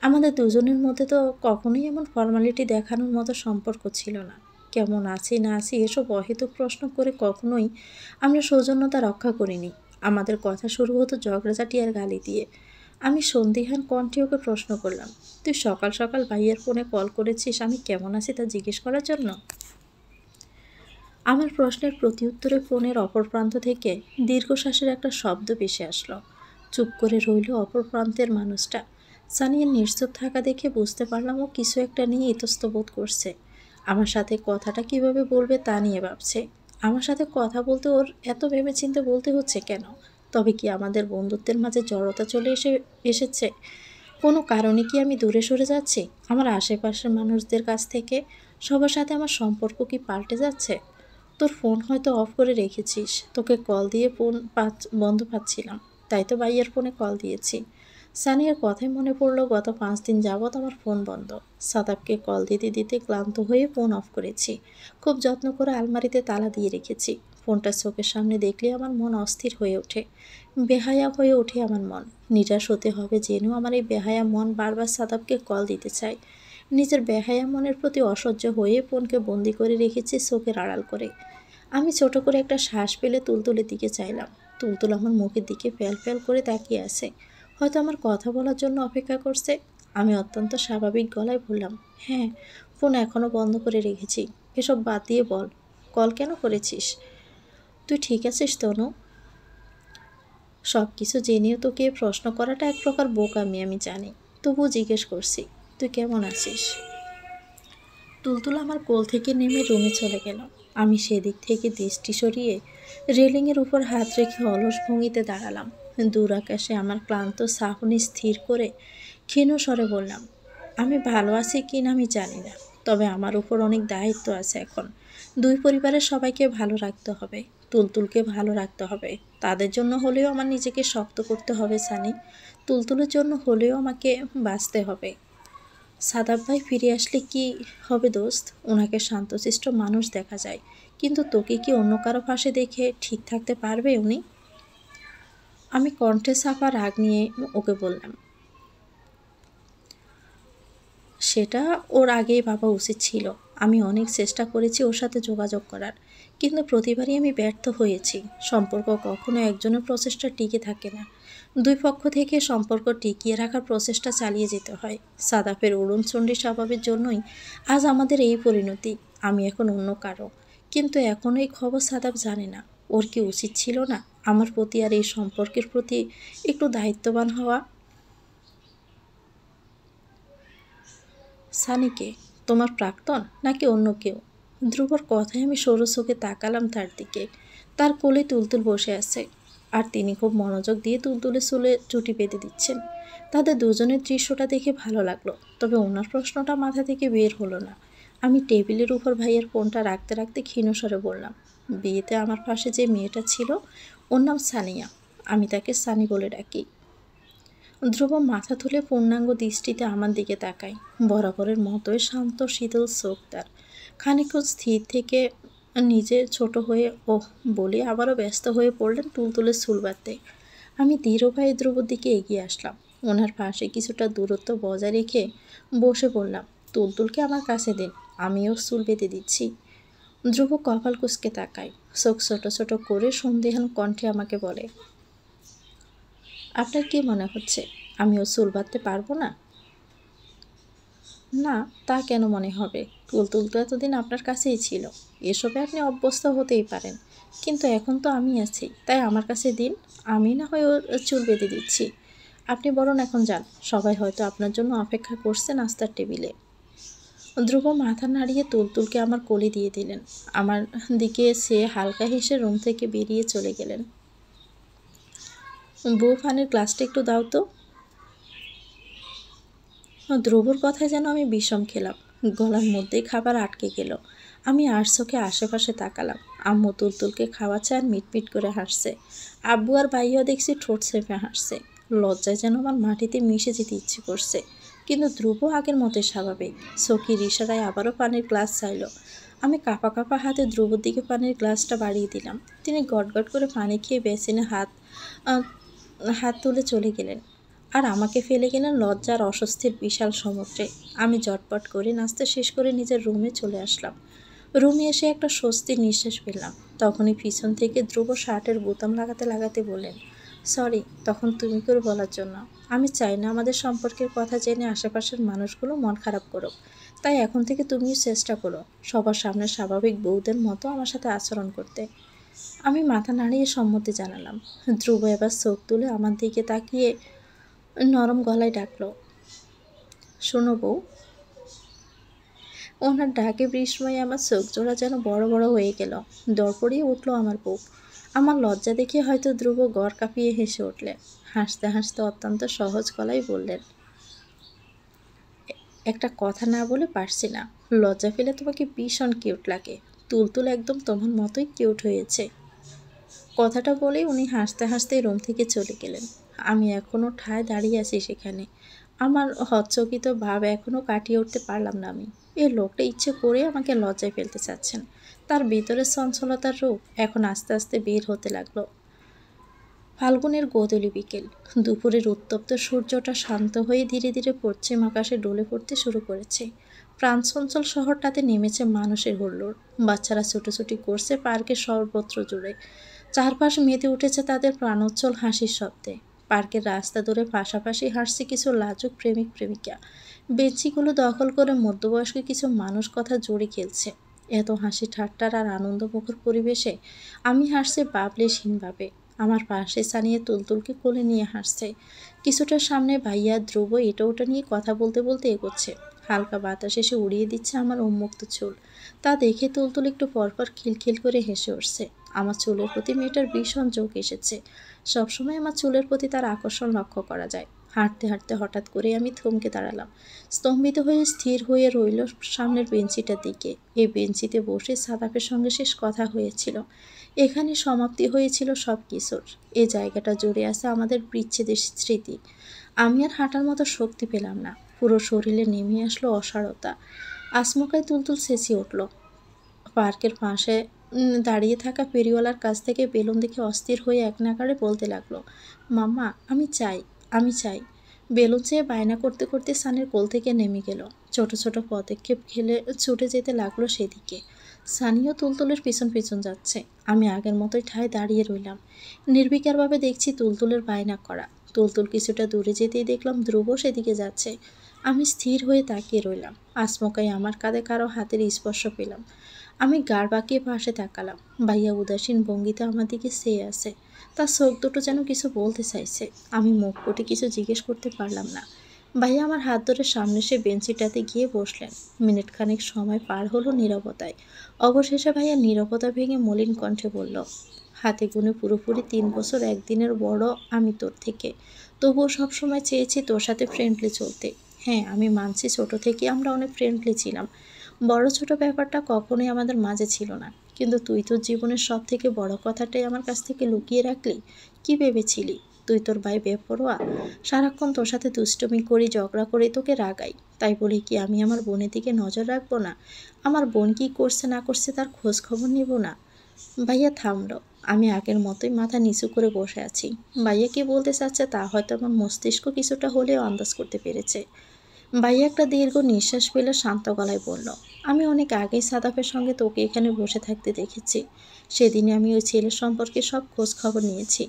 আমাদের দুজনের মধ্যে তো কখনোই এমন ফর্মালিটি দেখানোর মতো সম্পর্ক ছিল না। কেমন আছি না আছি এসব অহেতুক প্রশ্ন করে কখনোই আমরা সৌজন্যতা রক্ষা করিনি। আমাদের কথা শুরু হতো ঝগড়াঝাটি আর গালি দিয়ে। আমি সন্দিহান কণ্ঠে ওকে প্রশ্ন করলাম, তুই সকাল সকাল ভাইয়ের ফোনে কল করেছিস আমি কেমন আছি তা জিজ্ঞেস করার জন্য? আমার প্রশ্নের প্রত্যুত্তরে ফোনের অপর প্রান্ত থেকে দীর্ঘশ্বাসের একটা শব্দ ভেসে আসলো। চুপ করে রইল অপর প্রান্তের মানুষটা। সানিয়ার নিশ্চুপ থাকা দেখে বুঝতে পারলাম ও কিছু একটা নিয়ে ইতস্তত করছে। আমার সাথে কথাটা কিভাবে বলবে তা নিয়ে ভাবছে। আমার সাথে কথা বলতে ওর এত ভেবেচিন্তে বলতে হচ্ছে কেন? তবে কি আমাদের বন্ধুত্বের মাঝে জড়তা চলে এসেছে? কোনো কারণে কি আমি দূরে সরে যাচ্ছি আমার আশেপাশের মানুষদের কাছ থেকে? সবার সাথে আমার সম্পর্ক কি পাল্টে যাচ্ছে? তোর ফোন হয়তো অফ করে রেখেছিস, তোকে কল দিয়ে ফোন বন্ধ পাচ্ছিলাম, তাই তো ভাইয়ের ফোনে কল দিয়েছি। সানিয়ার কথাই মনে পড়লো গত 5 দিন যাবৎ আমার ফোন বন্ধ। সাদাবকে কল দিতে দিতে ক্লান্ত হয়ে ফোন অফ করেছি। খুব যত্ন করে আলমারিতে তালা দিয়ে রেখেছি। ফোনটা চোখের সামনে দেখলে আমার মন অস্থির হয়ে ওঠে, বেহায়া হয়ে ওঠে আমার মন। নিরাশ হতে হবে জেনেও আমার এই বেহায়া মন বারবার সাদাবকে কল দিতে চায়। নিজের বেহায়া মনের প্রতি অসহ্য হয়ে ফোনকে বন্দি করে রেখেছি চোখের আড়াল করে। আমি ছোট করে একটা শ্বাস ফেলে তুলতুলের দিকে চাইলাম। তুলতুল আমার মুখের দিকে ফ্যাল ফ্যাল করে তাকিয়ে আছে, হয়তো আমার কথা বলার জন্য অপেক্ষা করছে। আমি অত্যন্ত স্বাভাবিক গলায় বললাম, হ্যাঁ, ফোন এখনও বন্ধ করে রেখেছি। এসব বাদ দিয়ে বল, কল কেন করেছিস? তুই ঠিক আছিস তনু? সব কিছু জেনেও তোকে প্রশ্ন করাটা এক প্রকার বোকামি আমি জানি, তবুও জিজ্ঞেস করছি, তুই কেমন আছিস? তুলতুল আমার কোল থেকে নেমে রুমে চলে গেল। আমি সেদিক থেকে দৃষ্টি সরিয়ে রেলিংয়ের উপর হাত রেখে অলস ভঙ্গিতে দাঁড়ালাম। দূর আকাশে আমার ক্লান্ত চাহনি স্থির করে ক্ষীণ স্বরে বললাম, আমি ভালো আছি কি না আমি জানি না, তবে আমার উপর অনেক দায়িত্ব আছে এখন। দুই পরিবারের সবাইকে ভালো রাখতে হবে, তুলতুলকে ভালো রাখতে হবে। তাদের জন্য হলেও আমার নিজেকে শক্ত করতে হবে সানি। তুলতুলের জন্য হলেও আমাকে বাঁচতে হবে। সাদাব ভাই ফিরে আসলে কি হবে দোস্ত? ওনাকে শান্তশিষ্ট মানুষ দেখা যায়, কিন্তু তোকে কি অন্য কারো পাশে দেখে ঠিক থাকতে পারবে উনি? আমি কণ্ঠে চাপা রাগ নিয়ে ওকে বললাম, সেটা ওর আগেই ভাবা উচিত ছিল। আমি অনেক চেষ্টা করেছি ওর সাথে যোগাযোগ করার, কিন্তু প্রতিবারই আমি ব্যর্থ হয়েছি। সম্পর্ক কখনো একজনের প্রচেষ্টা টিকে থাকে না, দুই পক্ষ থেকে সম্পর্ক টিকিয়ে রাখার প্রচেষ্টা চালিয়ে যেতে হয়। সাদাফের অরুণচণ্ডী স্বভাবের জন্যই আজ আমাদের এই পরিণতি। আমি এখন অন্য কারো, কিন্তু এখনও এই খবর সাদাফ জানে না। ওর কি উচিত ছিল না আমার প্রতি আর এই সম্পর্কের প্রতি একটু দায়িত্ববান হওয়া? সানিকে, তোমার প্রাক্তন নাকি অন্য কেউ? ধ্রুবর কথায় আমি সরু চোখে তাকালাম তার দিকে। তার কোলে তুলতুল বসে আছে, আর তিনি খুব মনোযোগ দিয়ে তুলতুলে চুলে চুটি বেঁধে দিচ্ছেন। তাদের দুজনের দৃশ্যটা দেখে ভালো লাগলো, তবে ওনার প্রশ্নটা মাথা থেকে বের হলো না। আমি টেবিলের উপর ভাইয়ের ফোনটা রাখতে রাখতে ক্ষীণস্বরে বললাম, বিয়েতে আমার পাশে যে মেয়েটা ছিল ওর নাম সানিয়া, আমি তাকে সানি বলে ডাকি। ধ্রুব মাথা তুলে পূর্ণাঙ্গ দৃষ্টিতে আমার দিকে তাকায়। বরাবরের মতোই শান্ত শীতল চোখ তার। খানিকক্ষণ স্থির থেকে নিজে ছোট হয়ে ওহ বলে আবারও ব্যস্ত হয়ে পড়লেন তুলতুলে চুল বাঁধতে। আমি দৃঢ় পায়ে ধ্রুবর দিকে এগিয়ে আসলাম। ওনার পাশে কিছুটা দূরত্ব বজায় রেখে বসে বললাম, তুলতুলকে আমার কাছে দিন, আমিও চুল বেঁধে দিচ্ছি। ধ্রুব কপাল কুঁচকে তাকায়, চোখ ছোট ছোট করে সন্দেহান কণ্ঠে আমাকে বলে, আপনার কি মনে হচ্ছে আমিও চুল বাঁধতে পারবো না? না, তা কেন মনে হবে? তুলতুল তো এতদিন আপনার কাছেই ছিল, এসবে আপনি অভ্যস্ত হতেই পারেন, কিন্তু এখন তো আমি আছি, তাই আমার কাছে দিন, আমি না হয় ওর চুল বেঁধে দিচ্ছি। আপনি বরং এখন যান, সবাই হয়তো আপনার জন্য অপেক্ষা করছে নাস্তার টেবিলে। ধ্রুব মাথা নাড়িয়ে তুলতুলকে আমার কোলে দিয়ে দিলেন। আমার দিকে সে হালকা হেসে রুম থেকে বেরিয়ে চলে গেলেন। বউ, পানির গ্লাসটা একটু দাও তো। ধ্রুবর কথায় যেন আমি বিষম খেলাম, গলার মধ্যেই খাবার আটকে গেল। আমি আর চোখে আশেপাশে তাকালাম। আম্মু তুলতুলকে খাওয়াচ্ছে আর মিটমিট করে হাসছে। আব্বু আর ভাইয়াও দেখছি ঠোঁট চেপে হাসছে। লজ্জায় যেন আমার মাটিতে মিশে যেতে ইচ্ছে করছে, কিন্তু ধ্রুব আগের মতোই স্বাভাবিক। চোখের ইশারায় আবারও পানির গ্লাস চাইল। আমি কাঁপা কাঁপা হাতে ধ্রুবর দিকে পানির গ্লাসটা বাড়িয়ে দিলাম। তিনি গটগট করে পানি খেয়ে বেসিনে হাত তুলে চলে গেলেন, আর আমাকে ফেলে গেলেন লজ্জার অস্বস্তির বিশাল সমুদ্রে। আমি জটপট করে নাস্তা শেষ করে নিজের রুমে চলে আসলাম। রুমে এসে একটা স্বস্তির নিঃশ্বাস পেলাম। তখনই পিছন থেকে ধ্রুব শার্টের বোতাম লাগাতে লাগাতে বললেন, সরি তখন তুমি করে বলার জন্য। আমি চাই না আমাদের সম্পর্কের কথা জেনে আশেপাশের মানুষগুলো মন খারাপ করুক, তাই এখন থেকে তুমিও চেষ্টা করো সবার সামনে স্বাভাবিক বউদের মতো আমার সাথে আচরণ করতে। আমি মাথা নাড়িয়ে সম্মতি জানালাম। ধ্রুব এবার চোখ তুলে আমার দিকে তাকিয়ে নরম গলায় ডাকলো, শোনো বউ। ওনার ডাকে বিস্ময়ে আমার চোখ জোড়া যেন বড় বড় হয়ে গেল। দরপড়িয়ে উঠল আমার বুক। আমার লজ্জা দেখে হয়তো ধ্রুব গড় কাঁপিয়ে হেসে উঠলেন। হাসতে হাসতে অত্যন্ত সহজ গলায় বললেন, একটা কথা না বলে পারছি না, লজ্জা পেলে তোমাকে ভীষণ কিউট লাগে। তুলতুল একদম তোমার মতোই কিউট হয়েছে। কথাটা বলেই উনি হাসতে হাসতে রুম থেকে চলে গেলেন। আমি এখনও ঠায় দাঁড়িয়ে আছি সেখানে। আমার হচ্চকিত ভাব এখনও কাটিয়ে উঠতে পারলাম না আমি। এই লোকটা ইচ্ছে করে আমাকে লজ্জায় ফেলতে চাচ্ছেন। তার ভিতরে চঞ্চলতার রূপ এখন আস্তে আস্তে বের হতে লাগলো। ফাল্গুনের গোধূলি বিকেল। দুপুরের উত্তপ্ত সূর্যটা শান্ত হয়ে ধীরে ধীরে পশ্চিম আকাশে ডলে পড়তে শুরু করেছে। প্রাণচঞ্চল শহরটাতে নেমেছে মানুষের হুল্লোড়। বাচ্চারা ছুটোছুটি করছে পার্কের সর্বত্র জুড়ে। চারপাশ মেতে উঠেছে তাদের প্রাণোচ্ছল হাসির শব্দে। পার্কের রাস্তা ধরে পাশাপাশি হাঁটছে কিছু লাজুক প্রেমিক প্রেমিকা। বেঞ্চিগুলো দখল করে মধ্যবয়স্ক কিছু মানুষ কথা জোরে খেলছে। এত হাসি ঠাট্টার আর আনন্দমুখর পরিবেশে আমি হাসছি বাবলেশহীনভাবে। আমার পাশে সানিয়ে তুলতুলকে কোলে নিয়ে হাসছে। কিছুটা সামনে ভাইয়া ধ্রুব এটা ওটা নিয়ে কথা বলতে বলতে এগোচ্ছে। হালকা বাতাস এসে উড়িয়ে দিচ্ছে আমার উন্মুক্ত চুল। তা দেখে তুলতুল একটু পরপর খিলখিল করে হেসে উঠছে। আমার চুলের প্রতি মেয়েটার ভীষণ চোখ এসেছে। সবসময় আমার চুলের প্রতি তার আকর্ষণ লক্ষ্য করা যায়। হাঁটতে হাঁটতে হঠাৎ করে আমি থমকে দাঁড়ালাম। স্তম্ভিত হয়ে স্থির হয়ে রইল সামনের বেঞ্চিটার দিকে। এই বেঞ্চিতে বসে সাদাপের সঙ্গে শেষ কথা হয়েছিল। এখানে সমাপ্তি হয়েছিল সব কিছুর। এই জায়গাটা জুড়ে আছে আমাদের বিচ্ছেদের স্মৃতি। আমি আর হাঁটার মতো শক্তি পেলাম না। পুরো শরীরে নেমে আসলো অসাড়তা। আচমকায় তুলতুল চেঁচিয়ে উঠল। পার্কের পাশে দাঁড়িয়ে থাকা ফেরিওয়ালার কাছ থেকে বেলুন দেখে অস্থির হয়ে এক নাগাড়ে বলতে লাগলো, মাম্মা আমি চাই, আমি চাই। বেলুন চেয়ে বায়না করতে করতে সানের কোল থেকে নেমে গেল। ছোট ছোট পদক্ষেপ খেলে ছুটে যেতে লাগলো সেদিকে। সানিও তুলতুলের পিছন পিছন যাচ্ছে। আমি আগের মতোই ঠায় দাঁড়িয়ে রইলাম। নির্বিকারভাবে দেখছি তুলতুলের বায়না করা। তুলতুল কিছুটা দূরে যেতেই দেখলাম ধ্রুব সেদিকে যাচ্ছে। আমি স্থির হয়ে তাকিয়ে রইলাম। আচমকাই আমার কাঁধে কারো হাতের স্পর্শ পেলাম। আমি গাড় বাঁকিয়ে পাশে তাকালাম। ভাইয়া উদাসীন ভঙ্গিতে আমার দিকে চেয়ে আছে। তার চোখ দুটো যেন কিছু বলতে চাইছে। আমি মুখ ফুটে কিছু জিজ্ঞেস করতে পারলাম না। ভাইয়া আমার হাত ধরে সামনে সে বেঞ্চিটাতে গিয়ে বসলেন। মিনিট খানেক সময় পার হলো নীরবতায়। অবশেষে ভাইয়া নীরবতা ভেঙে মলিন কণ্ঠে বলল, হাতে গুনে পুরোপুরি 3 বছর একদিনের বড় আমি তোর থেকে। তবুও সবসময় চেয়েছি তোর সাথে ফ্রেন্ডলি চলতে। হ্যাঁ আমি মানছি ছোট থেকে আমরা অনেক ফ্রেন্ডলি ছিলাম। বড় ছোট ব্যাপারটা কখনোই আমাদের মাঝে ছিল না। কিন্তু তুই তোর জীবনের সব থেকে বড় কথাটাই আমার কাছ থেকে লুকিয়ে রাখলি। কি ভেবেছিলি তুই তোর ভাই বেপরোয়া? সারাক্ষণ তোর সাথে দুষ্টুমি করি, ঝগড়া করে তোকে রাগাই, তাই বলি কি আমি আমার বোনের দিকে নজর রাখবো না? আমার বোন কি করছে না করছে তার খোঁজ খবর নিব না? ভাইয়া থামলো। আমি আগের মতোই মাথা নিচু করে বসে আছি। ভাইয়া কি বলতে চাচ্ছে তা হয়তো আমার মস্তিষ্ক কিছুটা হলেও আন্দাজ করতে পেরেছে। ভাইয়া একটা দীর্ঘ নিঃশ্বাস ফেলে শান্ত গলায় বলল, আমি অনেক আগেই সাদাফের সঙ্গে তোকে এখানে বসে থাকতে দেখেছি। সেদিনে আমি ওই ছেলের সম্পর্কে সব খোঁজ খবর নিয়েছি।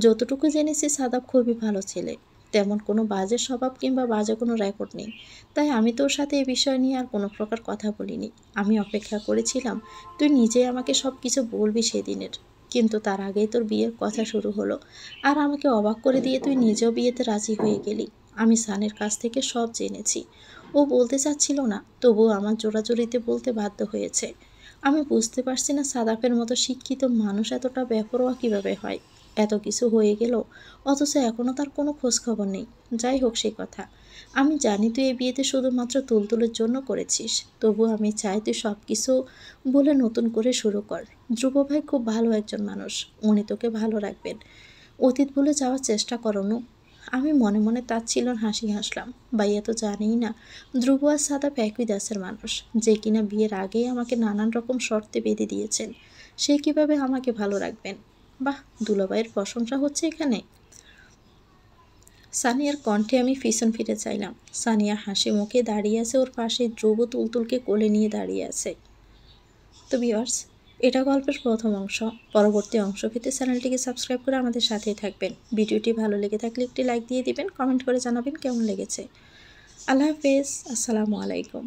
যতটুকু জেনেছি সাদাফ খুবই ভালো ছেলে। তেমন কোনো বাজে স্বভাব কিংবা বাজে কোনো রেকর্ড নেই। তাই আমি তোর সাথে এই বিষয় নিয়ে আর কোনো প্রকার কথা বলিনি। আমি অপেক্ষা করেছিলাম তুই নিজেই আমাকে সব কিছু বলবি সেদিনের। কিন্তু তার আগেই তোর বিয়ের কথা শুরু হলো। আর আমাকে অবাক করে দিয়ে তুই নিজেও বিয়েতে রাজি হয়ে গেলি। আমি সানের কাছ থেকে সব জেনেছি। ও বলতে চাচ্ছিল না, তবুও আমার জোরাজুরিতে বলতে বাধ্য হয়েছে। আমি বুঝতে পারছি না সাদাফের মতো শিক্ষিত মানুষ এতটা বেপরোয়া কীভাবে হয়। এত কিছু হয়ে গেল অথচ এখনও তার কোনো খোঁজখবর নেই। যাই হোক সে কথা। আমি জানি তুই এই বিয়েতে শুধুমাত্র তুলতুলের জন্য করেছিস। তবুও আমি চাই তুই সব কিছু বলে নতুন করে শুরু কর। ধ্রুব ভাই খুব ভালো একজন মানুষ। উনি তোকে ভালো রাখবেন। অতীত ভুলে যাওয়ার চেষ্টা করনু। আমি মনে মনে তাচ্ছিল্যের হাসি হাসলাম। ভাইয়া তো জানেই না ধ্রুব আর সাদাপ একই দাসের মানুষ, যে কিনা বিয়ের আগেই আমাকে নানান রকম শর্তে বেঁধে দিয়েছেন। সে কিভাবে আমাকে ভালো রাখবেন? বাহ, দুলাভাইয়ের প্রশংসা হচ্ছে এখানে। সানিয়ার কণ্ঠে আমি পিছন ফিরে চাইলাম। সানিয়া হাসি মুখে দাঁড়িয়ে আছে, ওর পাশে ধ্রুব তুলতুলকে কোলে নিয়ে দাঁড়িয়ে আছে। তো ভিউয়ার্স, এটা গল্পের প্রথম অংশ। পরবর্তী অংশ পেতে চ্যানেলটিকে সাবস্ক্রাইব করে আমাদের সাথেই থাকবেন। ভিডিওটি ভালো লেগে থাকলে একটি লাইক দিয়ে দিবেন, কমেন্ট করে জানাবেন কেমন লেগেছে। আল্লাহ হাফেজ, আসসালামু আলাইকুম।